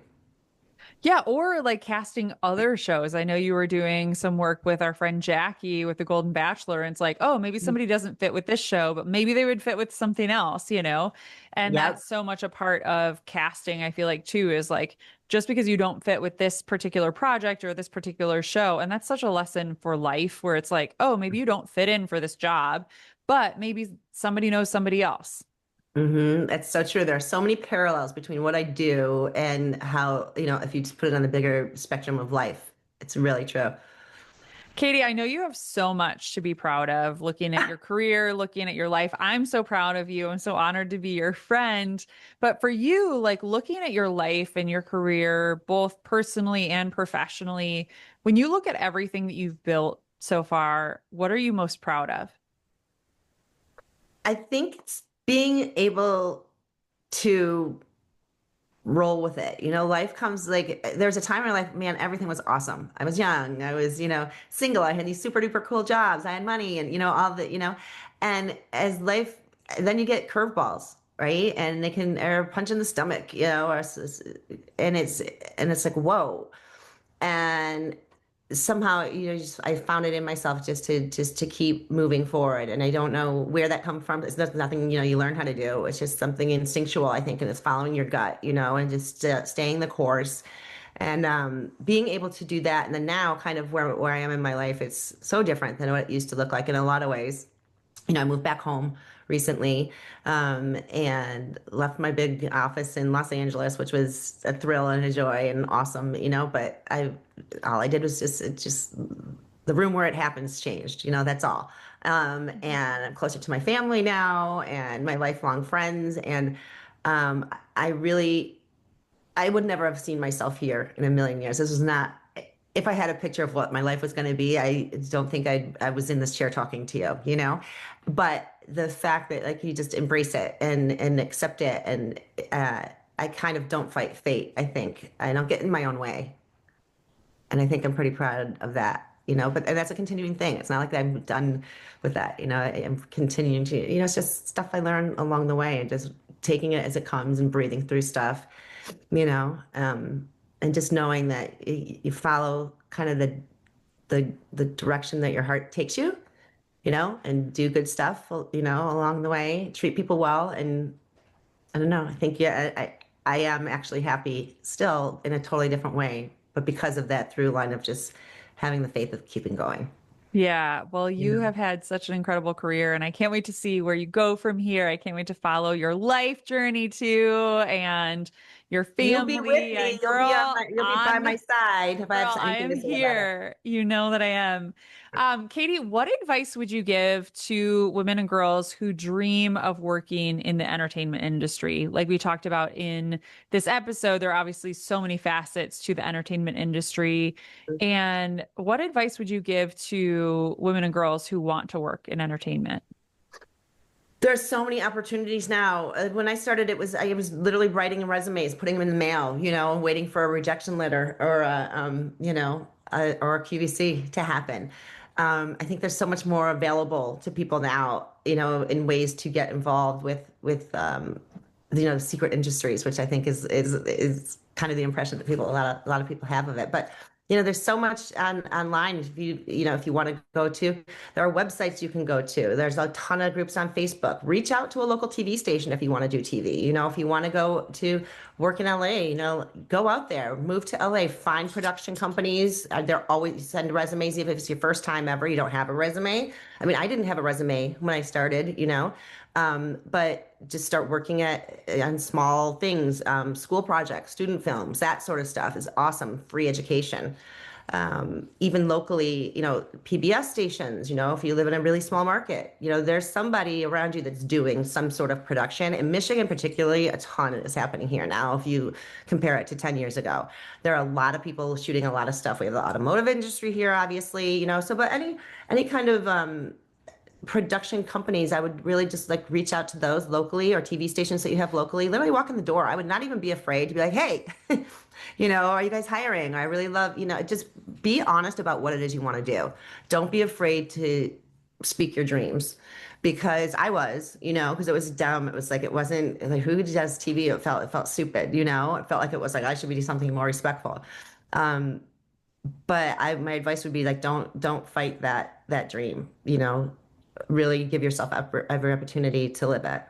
Yeah, or like casting other shows. I know you were doing some work with our friend Jackie with The Golden Bachelor, and it's like, oh, maybe somebody doesn't fit with this show, but maybe they would fit with something else, And Yep. that's so much a part of casting, I feel like, too, is like just because you don't fit with this particular project or this particular show. And that's such a lesson for life where it's like, oh, maybe you don't fit in for this job, but maybe somebody knows somebody else. That's so true. There are so many parallels between what I do and how, if you just put it on the bigger spectrum of life, it's really true. Katie, I know you have so much to be proud of looking at your career, looking at your life. I'm so proud of you. I'm so honored to be your friend. But for you, like looking at your life and your career, both personally and professionally, when you look at everything that you've built so far, what are you most proud of? I think it's being able to roll with it. Life comes like there's a time in my life, man, everything was awesome. I was young. I was, single. I had these super duper cool jobs. I had money and, all and as life, then you get curveballs, right? And they can, or punch in the stomach, and it's like, whoa. And somehow, just I found it in myself just to keep moving forward. And I don't know where that comes from. It's nothing, you learn how to do. It's just something instinctual, I think, and it's following your gut, and just staying the course. And being able to do that. And then now kind of where I am in my life, it's so different than what it used to look like in a lot of ways. I moved back home recently, and left my big office in Los Angeles, which was a thrill and a joy and awesome, but all I did was just the room where it happens changed, that's all. And I'm closer to my family now and my lifelong friends. And I really, I would never have seen myself here in a million years. This was not, if I had a picture of what my life was going to be, I don't think I was in this chair talking to you. But the fact that like you just embrace it and accept it, and I kind of don't fight fate. I think I don't get in my own way, and I think I'm pretty proud of that. But and that's a continuing thing. It's not like I'm done with that. I'm continuing to. It's just stuff I learn along the way, and just taking it as it comes and breathing through stuff. And just knowing that you follow kind of the direction that your heart takes you, and do good stuff, along the way, treat people well. And I don't know, I think, yeah, I am actually happy still in a totally different way, but because of that through line of just having the faith of keeping going. Yeah, well, you have had such an incredible career, and I can't wait to see where you go from here. I can't wait to follow your life journey too, and your You'll be with family. me. And You'll be by my side if I have girl, I anything am to say about it. here. You know that I am. Katie, what advice would you give to women and girls who dream of working in the entertainment industry? Like we talked about in this episode, there are obviously so many facets to the entertainment industry. And what advice would you give to women and girls who want to work in entertainment? There's so many opportunities now. When I started, I was literally writing resumes, putting them in the mail, waiting for a rejection letter or or a QVC to happen. I think there's so much more available to people now, in ways to get involved with secret industries, which I think is kind of the impression that a lot of people have of it. But there's so much online. If you want to go to, there are websites you can go to. There's a ton of groups on Facebook. Reach out to a local TV station if you want to do TV. If you want to go to work in LA, go out there, move to LA, find production companies. They're always send resumes. If it's your first time ever, you don't have a resume. I mean, I didn't have a resume when I started, but just start working on small things, school projects, student films, that sort of stuff is awesome. Free education. Even locally, PBS stations, if you live in a really small market, there's somebody around you that's doing some sort of production. In Michigan, particularly, a ton is happening here now. If you compare it to 10 years ago, there are a lot of people shooting a lot of stuff. We have the automotive industry here, obviously, but any kind of, production companies, I would really just like reach out to those locally, or TV stations that you have locally. Literally walk in the door. I would not even be afraid to be like, hey, are you guys hiring? I really love, just be honest about what it is you want to do. Don't be afraid to speak your dreams, because I was, because it was dumb. It was like, it wasn't like, who does TV? It felt stupid, it felt like it was like, I should be doing something more respectful. But my advice would be like, don't fight that dream, really give yourself every opportunity to live it.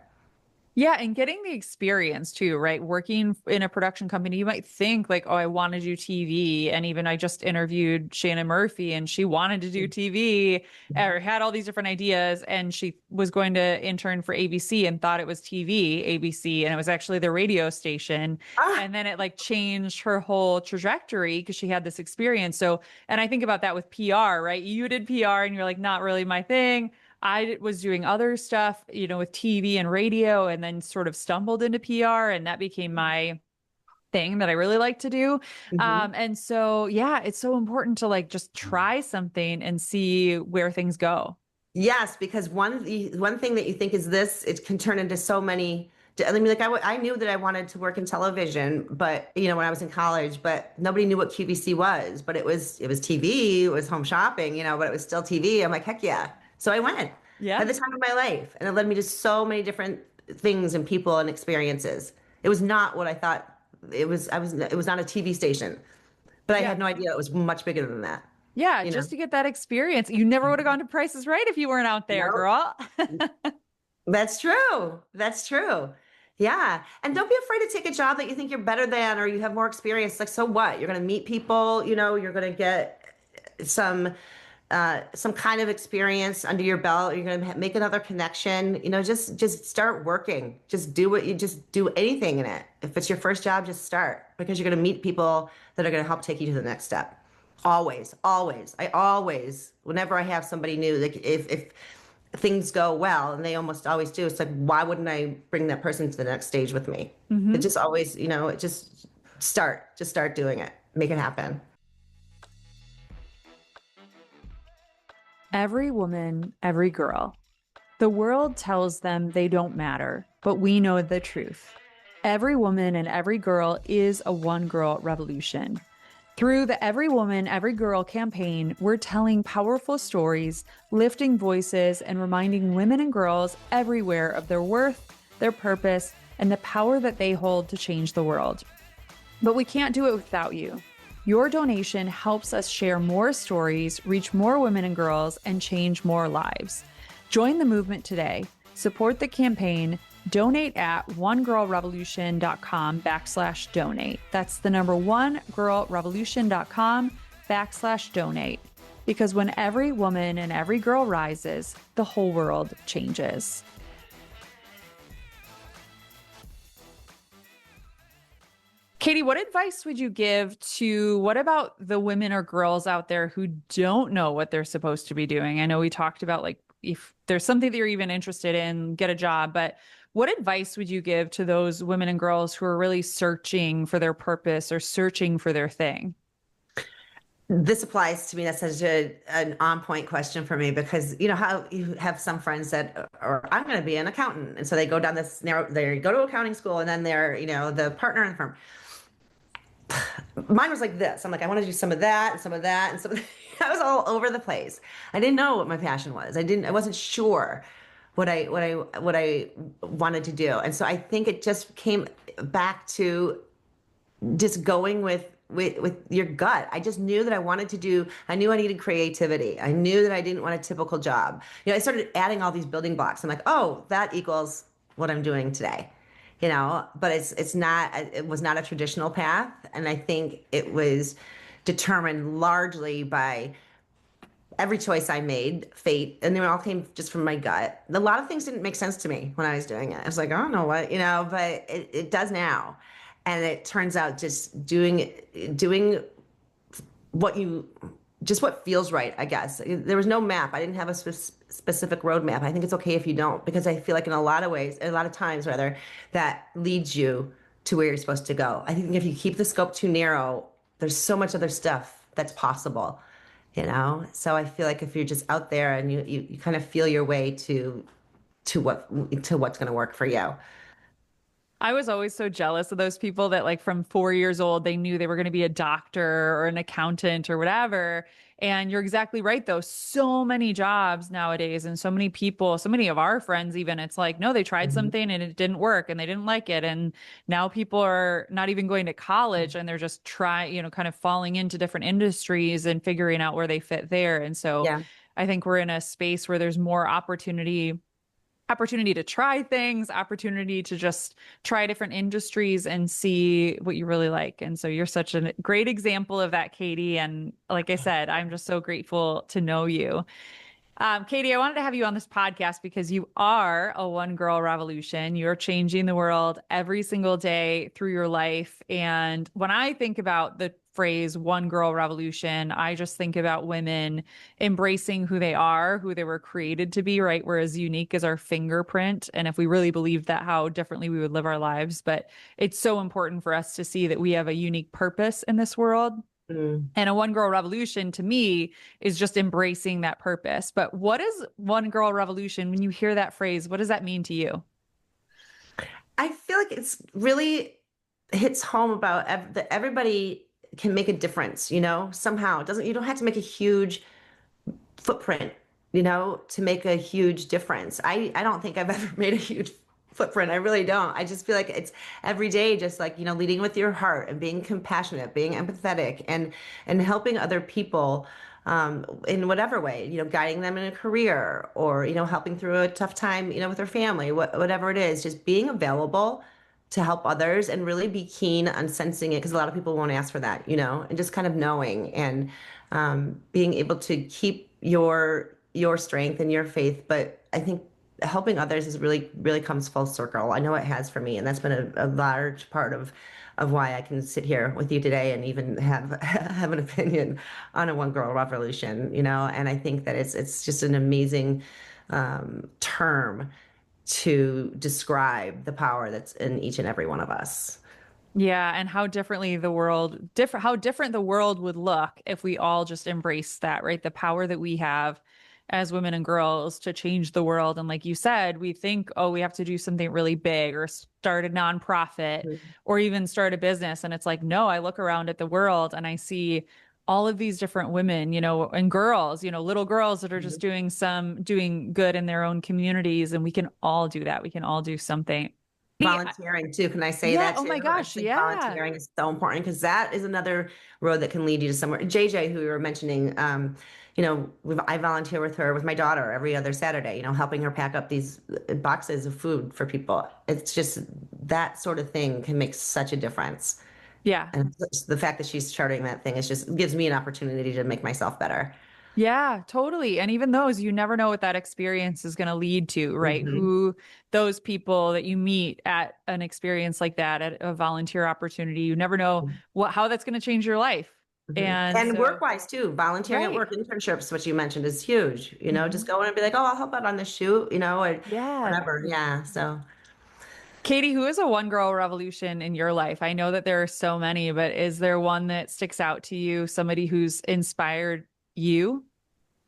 Yeah, and getting the experience too, right? Working in a production company, you might think like, oh, I want to do TV. And even I just interviewed Shannon Murphy and she wanted to do TV or had all these different ideas. And she was going to intern for ABC and thought it was TV, ABC, and it was actually the radio station. Ah, And then it like changed her whole trajectory because she had this experience. So, and I think about that with PR, right? You did PR and you're like, not really my thing. I was doing other stuff, with TV and radio, and then sort of stumbled into PR, and that became my thing that I really like to do. mhm. And so, yeah, it's so important to like just try something and see where things go. Yes, because one thing that you think is this, it can turn into so many. I mean, like I knew that I wanted to work in television, but when I was in college, but nobody knew what QVC was. But it was TV, it was home shopping, but it was still TV. I'm like, heck yeah! So I went. I Yeah. had the time of my life, and it led me to so many different things and people and experiences. It was not what I thought it was. It was not a TV station, but I Yeah. had no idea it was much bigger than that. Yeah. You know? Just to get that experience. You never would have gone to Price is Right if you weren't out there, No. girl. That's true. That's true. Yeah. And don't be afraid to take a job that you think you're better than or you have more experience. Like, so what? You're going to meet people, you're going to get some some kind of experience under your belt. You're going to make another connection. Just start working. Just do anything in it. If it's your first job, just start because you're going to meet people that are going to help take you to the next step. Always, always. I always, whenever I have somebody new, like if things go well, and they almost always do, it's like, why wouldn't I bring that person to the next stage with me? It Hmm. just always, it just start doing it, make it happen. Every woman, every girl. The world tells them they don't matter, but we know the truth. Every woman and every girl is a one girl revolution. Through the Every Woman, Every Girl campaign, we're telling powerful stories, lifting voices, and reminding women and girls everywhere of their worth, their purpose, and the power that they hold to change the world. But we can't do it without you. Your donation helps us share more stories, reach more women and girls, and change more lives. Join the movement today. Support the campaign. Donate at onegirlrevolution.com/donate. That's the number onegirlrevolution.com/donate. Because when every woman and every girl rises, the whole world changes. Katie, what advice would you give to what about the women or girls out there who don't know what they're supposed to be doing? I know we talked about like if there's something that you're even interested in, get a job, but what advice would you give to those women and girls who are really searching for their purpose or searching for their thing? This applies to me. That's such an on point question for me because you know how you have some friends that, or I'm going to be an accountant. And so they go down this narrow, they go to accounting school and then they're, the partner in the firm. Mine was like this. I'm like, I want to do some of that and some of that and some of that. I was all over the place. I didn't know what my passion was. I wasn't sure what I wanted to do. And so I think it just came back to just going with your gut. I just knew that I knew I needed creativity. I knew that I didn't want a typical job. I started adding all these building blocks. I'm like, oh, that equals what I'm doing today. But it was not a traditional path. And I think it was determined largely by every choice I made, fate, and they all came just from my gut. A lot of things didn't make sense to me when I was doing it. I was like, I don't know what, but it does now. And it turns out just doing what you, just what feels right, I guess. There was no map. I didn't have a specific roadmap. I think it's okay if you don't, because I feel like in a lot of ways, a lot of times rather, that leads you to where you're supposed to go. I think if you keep the scope too narrow, there's so much other stuff that's possible. So I feel like if you're just out there and you kind of feel your way to what's going to work for you. I was always so jealous of those people that like from 4 years old, they knew they were going to be a doctor or an accountant or whatever. And you're exactly right, though. So many jobs nowadays and so many people, so many of our friends, even it's like, no, they tried Mhm. something and it didn't work and they didn't like it. And now people are not even going to college and they're just kind of falling into different industries and figuring out where they fit there. And so Yeah. I think we're in a space where there's more opportunity opportunity to try things, opportunity to just try different industries and see what you really like. And so you're such a great example of that, Katie. And like I said, I'm just so grateful to know you. Katie, I wanted to have you on this podcast because you are a one girl revolution. You're changing the world every single day through your life. And when I think about the phrase one girl revolution, I just think about women embracing who they are, who they were created to be, right? We're as unique as our fingerprint. And if we really believed that, how differently we would live our lives. But it's so important for us to see that we have a unique purpose in this world. Mm. And a one girl revolution to me is just embracing that purpose. But what is one girl revolution? When you hear that phrase, what does that mean to you? I feel like it's really hits home about that everybody can make a difference, somehow. It doesn't, you don't have to make a huge footprint, to make a huge difference. I don't think I've ever made a huge footprint. I really don't. I just feel like it's every day, just like, leading with your heart and being compassionate, being empathetic and helping other people in whatever way, guiding them in a career or, helping through a tough time, with their family, whatever it is, just being available to help others and really be keen on sensing it because a lot of people won't ask for that, and just kind of knowing and being able to keep your strength and your faith. But I think helping others is really comes full circle. I know it has for me, and that's been a large part of why I can sit here with you today and even have an opinion on a one girl revolution, And I think that it's just an amazing term to describe the power that's in each and every one of us. Yeah, and how differently the world how different the world would look if we all just embrace that, right? The power that we have as women and girls to change the world. And like you said, we think, oh, we have to do something really big or start a nonprofit or even start a business. And it's like, no, I look around at the world and I see all of these different women, and girls, little girls that are just Mhm. doing good in their own communities. And we can all do that. We can all do something. Volunteering too. Can I say Yeah. that Oh too? my I gosh. think Yeah. volunteering is so important because that is another road that can lead you to somewhere. JJ, who we were mentioning, I volunteer with her with my daughter every other Saturday, helping her pack up these boxes of food for people. It's just that sort of thing can make such a difference. Yeah. And the fact that she's charting that thing is just gives me an opportunity to make myself better. Yeah, totally. And even those, you never know what that experience is going to lead to, right? Hmm. Who those people that you meet at an experience like that, at a volunteer opportunity, you never know how that's going to change your life. Hmm. And And so, work-wise too, volunteering at right. work, internships, what you mentioned is huge. Just Mhm. go in and be like, oh, I'll help out on this shoot, or Yeah. whatever. Yeah. So, Katie, who is a one girl revolution in your life? I know that there are so many, but is there one that sticks out to you, somebody who's inspired you?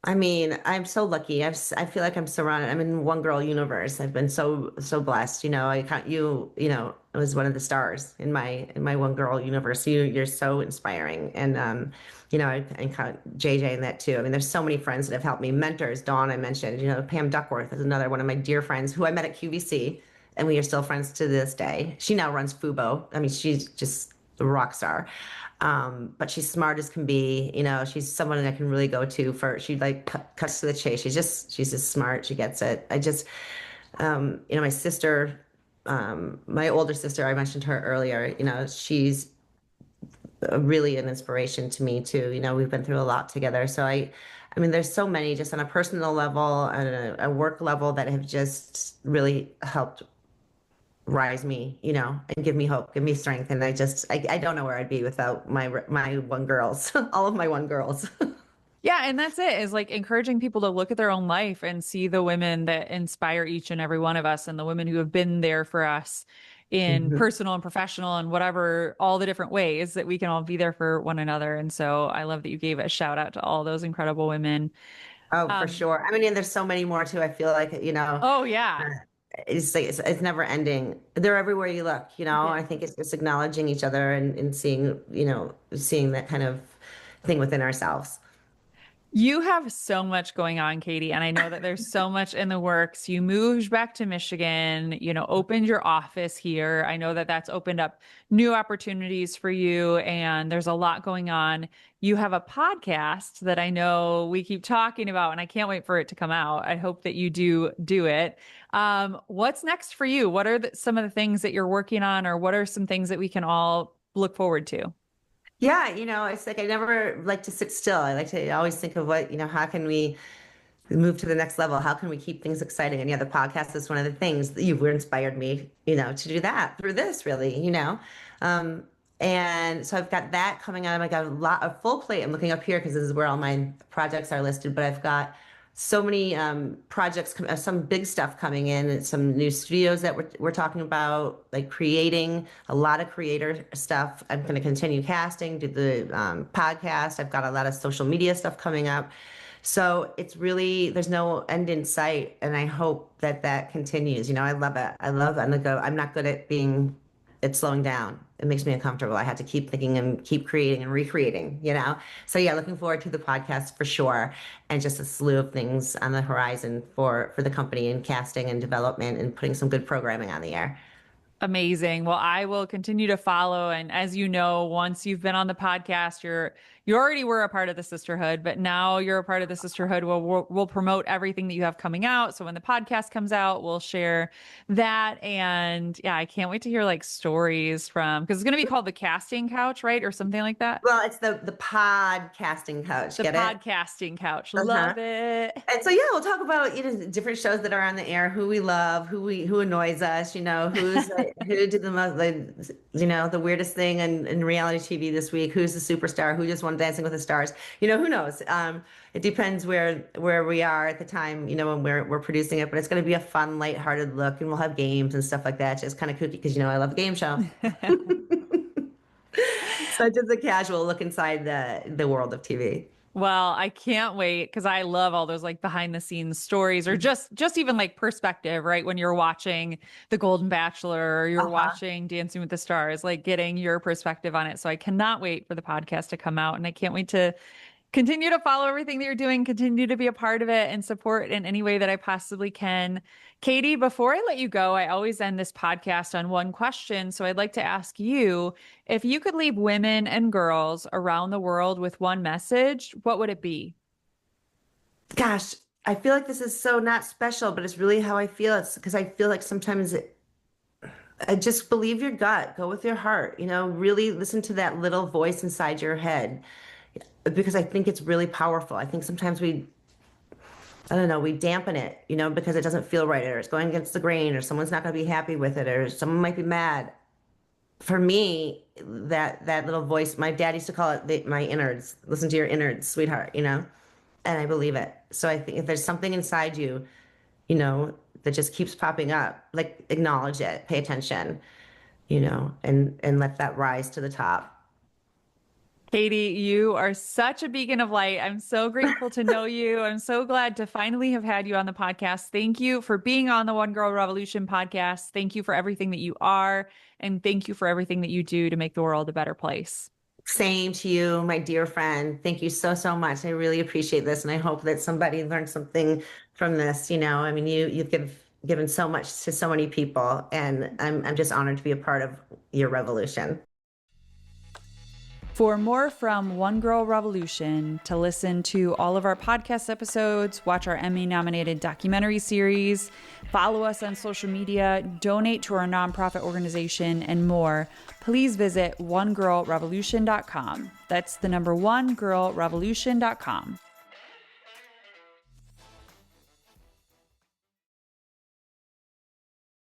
I mean, I'm so lucky. I feel like I'm surrounded. I'm in one girl universe. I've been so blessed. I count you. It was one of the stars in my one girl universe. You're so inspiring, and I count JJ in that too. I mean, there's so many friends that have helped me. Mentors, Dawn, I mentioned. Pam Duckworth is another one of my dear friends who I met at QVC, and we are still friends to this day. She now runs Fubo. I mean, she's just a rock star. But she's smart as can be. She's someone I can really go to for. She like cuts to the chase. She's just smart. She gets it. My sister, my older sister, I mentioned her earlier. She's really an inspiration to me too. We've been through a lot together. So I mean, there's so many just on a personal level and a work level that have just really helped rise me, and give me hope, give me strength. And I don't know where I'd be without my one girls, all of my one girls. Yeah, and that's it, is like encouraging people to look at their own life and see the women that inspire each and every one of us and the women who have been there for us in Mhm. personal and professional and whatever, all the different ways that we can all be there for one another. And so I love that you gave a shout out to all those incredible women. Oh, for Um, sure. I mean, and there's so many more too. I feel like, oh uh, yeah. it's never ending. They're everywhere you look, Yeah. I think it's just acknowledging each other and seeing that kind of thing within ourselves. You have so much going on, Katie, and I know that there's so much in the works. You moved back to Michigan, opened your office here. I know that that's opened up new opportunities for you, and there's a lot going on. You have a podcast that I know we keep talking about, and I can't wait for it to come out. I hope that you do it. What's next for you? What are some of the things that you're working on, or what are some things that we can all look forward to? Yeah, it's like I never like to sit still. I like to always think of what, how can we move to the next level? How can we keep things exciting? And yeah, the podcast is one of the things that you've inspired me, to do that through this really. Um, and so I've got that coming out. I got a full plate. I'm looking up here because this is where all my projects are listed, but I've got so many projects, some big stuff coming in, and some new studios that we're talking about, like creating a lot of creator stuff. I'm going to continue casting, do the podcast. I've got a lot of social media stuff coming up. So it's really, there's no end in sight. And I hope that that continues. I love it. I'm not good at it's slowing down. It makes me uncomfortable. I had to keep thinking and keep creating and recreating. So yeah, looking forward to the podcast for sure. And just a slew of things on the horizon for the company and casting and development and putting some good programming on the air. Amazing. Well, I will continue to follow. And as you know, once you've been on the podcast, you already were a part of the sisterhood, but now you're a part of the sisterhood. We'll promote everything that you have coming out. So when the podcast comes out, we'll share that. And yeah, I can't wait to hear like stories because it's going to be called the Casting Couch, right? Or something like that. Well, it's the podcasting couch. The Get it? Podcasting Couch. Love it. And so yeah, we'll talk about different shows that are on the air, who we love, who annoys us, who did the most, the weirdest thing in reality TV this week, who's the superstar, who just won Dancing with the Stars, who knows. It depends where we are at the time, when we're producing it, but it's going to be a fun, lighthearted look, and we'll have games and stuff like that. Just kind of kooky because I love a game show. So just a casual look inside the world of TV. Well, I can't wait because I love all those like behind the scenes stories or just even like perspective, right? When you're watching The Golden Bachelor or you're watching Dancing with the Stars, like getting your perspective on it. So I cannot wait for the podcast to come out, and I can't wait to continue to follow everything that you're doing, continue to be a part of it and support in any way that I possibly can. Katie, before I let you go, I always end this podcast on one question. So I'd like to ask you, if you could leave women and girls around the world with one message, what would it be? Gosh, I feel like this is so not special, but it's really how I feel. It's because I feel like sometimes I just believe your gut, go with your heart, really listen to that little voice inside your head, because I think it's really powerful. I think sometimes we dampen it, because it doesn't feel right, or it's going against the grain, or someone's not going to be happy with it, or someone might be mad. For me, that little voice, my dad used to call it my innards. Listen to your innards, sweetheart, and I believe it. So I think if there's something inside you, that just keeps popping up, like acknowledge it, pay attention, and let that rise to the top. Katie, you are such a beacon of light. I'm so grateful to know you. I'm so glad to finally have had you on the podcast. Thank you for being on the One Girl Revolution podcast. Thank you for everything that you are, and thank you for everything that you do to make the world a better place. Same to you, my dear friend. Thank you so, so much. I really appreciate this, and I hope that somebody learned something from this. I mean, you've given so much to so many people, and I'm just honored to be a part of your revolution. For more from One Girl Revolution, to listen to all of our podcast episodes, watch our Emmy-nominated documentary series, follow us on social media, donate to our nonprofit organization, and more, please visit onegirlrevolution.com. That's the number onegirlrevolution.com.